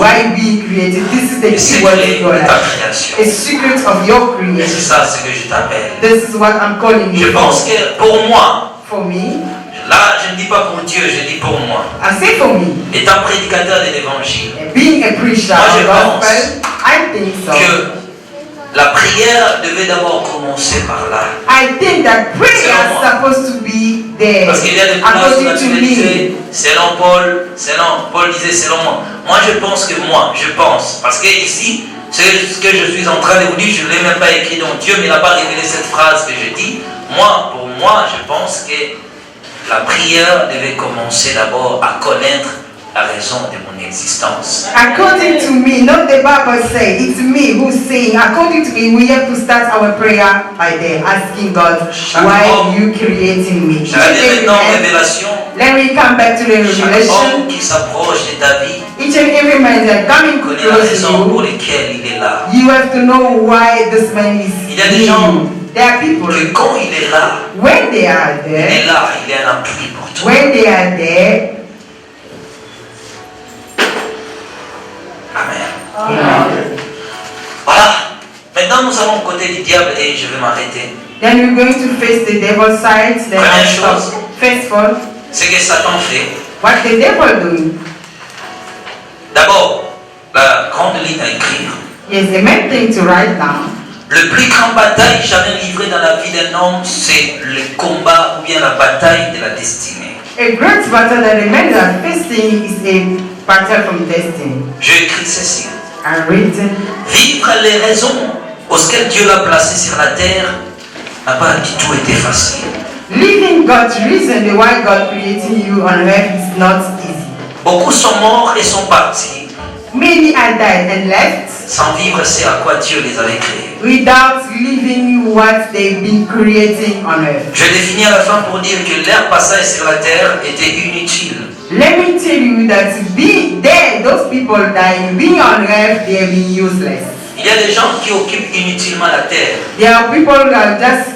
Le secret de ta création. C'est ça ce que je t'appelle. Je pense que pour moi, là, je ne dis pas pour Dieu, je dis pour moi. Étant prédicateur de l'évangile, moi je pense que la prière devait d'abord commencer par là. I think that prayer is supposed to be there. Parce qu'il y a des places où tu disais, selon Paul disait selon moi. Moi je pense, parce que ici, ce que je suis en train de vous dire, je ne l'ai même pas écrit, donc Dieu ne m'a pas révélé cette phrase que je dis. Pour moi, je pense que la prière devait commencer d'abord à connaître la raison de mon existence. According to me, not the Bible say, it's me who's saying, according to me, we have to start our prayer by there, asking God, why are you creating me? J'allais maintenant en Révélation. Let me come back to the Chaque Revelation. homme qui s'approche de ta vie, Each and every man that coming connaît la close raison pour to you, laquelle il est là. you have to know why this man is Il y a des here. gens There are people, que quand il est là, when they are il est there, là, il est un appui pour toi. when they are there, Amen. amen. Voilà. Maintenant, nous allons au côté du diable et je vais m'arrêter. Then we're going to face the devil's side. Then Première I'll chose. stop. First of all, Ce que Satan fait, what the devil doing? d'abord, la grande ligne à écrire. Yes, the main thing to write down. Le plus grand bataille jamais livré dans la vie d'un homme, c'est le combat ou bien la bataille de la destinée. A great battle that the men are facing is a battle from destiny. J'ai écrit ceci. And written, Vivre les raisons auxquelles Dieu l'a placé sur la terre n'a pas du tout été facile. living God's reason, the why God creating you on earth is not easy. Beaucoup sont morts et sont partis Many are died and left sans vivre ce à quoi Dieu les avait créés. without living what they've been creating on earth. Je définis à la fin pour dire que leur passage sur la terre était inutile. Let me tell you that be there, those people dying, being on earth, they have been useless. Il y a des gens qui occupent inutilement la terre. There are people who are just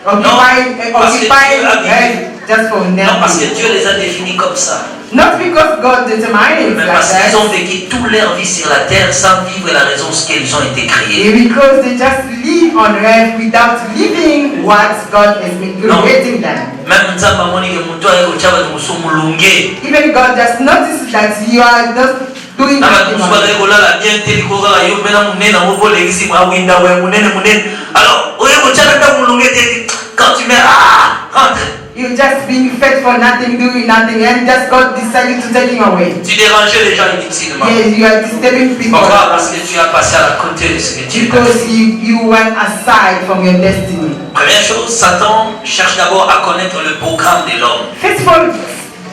occupying parce que Dieu a earth just for Non, parce nothing. que Dieu les a définis comme ça. Not because God determined it Mais like parce qu'ils ont that, vécu toute leur vie sur la terre sans vivre la raison pour laquelle ils ont été créés. because they just live on earth without living what God has been No. creating them. Même Nzamba moni ke mutu aye kuchaba musumulunge. Even God just notices that you are just doing Na nothing. musu bala kolala bien teli ko kaka yo mena munena mo bole ngisi ma winda we munene. Alors, oye kuchaba ta mulunge teli quand tu mets rentre. You just being fed for nothing, doing nothing, and just God decided to take you away. Tu dérangeais les gens inutilement. Yes, you are disturbing people Pourquoi? Parce que tu as passé à la côté de ce que Dieu t'a because fait. you went aside from your destiny. Première chose, Satan cherche d'abord à connaître le programme de l'homme. First of all,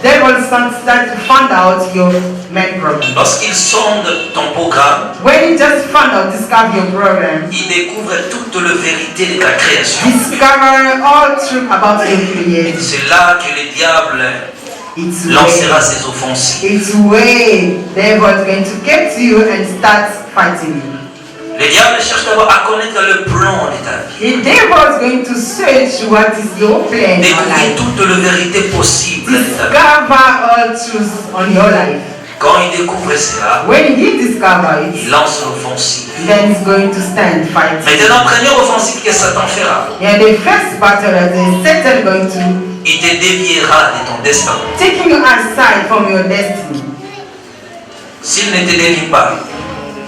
devil start to find out your main problem. Lorsqu'il sonde ton programme, When you just found out, discover your problem, il découvre toute la vérité de ta création. discover all truth about your creation. C'est là que le diable It's lancera ses offensives. It's way devil is going to get you and start fighting you. Le diable cherche d'abord à connaître le plan de ta vie. The devil is going to search what is your plan in your Découvrir life. toute la vérité possible de ta vie. Discover all truth on your life. Quand il découvre cela, When he discovers il it, lance l'offensive. then he's going to stand fighting. Maintenant, première offensive que Satan fera, And the first battle that the Satan going to il te déviera de ton destin. taking you aside from your destiny. S'il ne te dévie pas,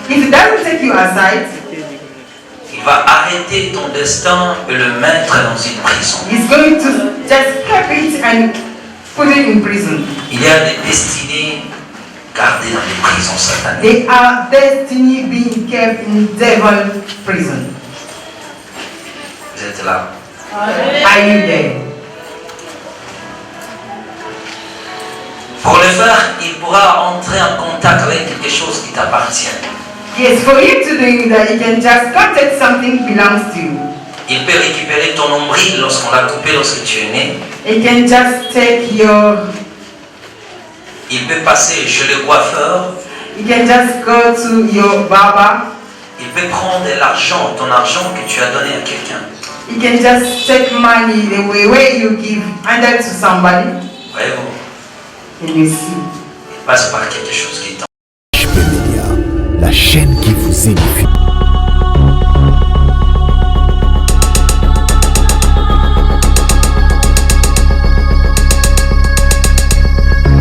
If it doesn't take you aside, il va arrêter ton destin et le mettre dans une prison. he's going to just keep it and put it in prison. Il y a des destinées gardées dans les prisons sataniques. They are destiny being kept in devil prison. Vous êtes là. Are you there? Pour le faire, il pourra entrer en contact avec quelque chose qui t'appartient. Yes, for you to do that, you can just contact something belongs to you. Il peut récupérer ton nombril lorsqu'on l'a coupé lorsque tu es né. You can just take your, Il peut passer chez le coiffeur. you can just go to your barber. Il peut prendre l'argent, ton argent que tu as donné à quelqu'un. You can just take money the way you give under to somebody Voyez-vous, and you see. il passe par quelque chose qui est La chaîne qui vous édifie.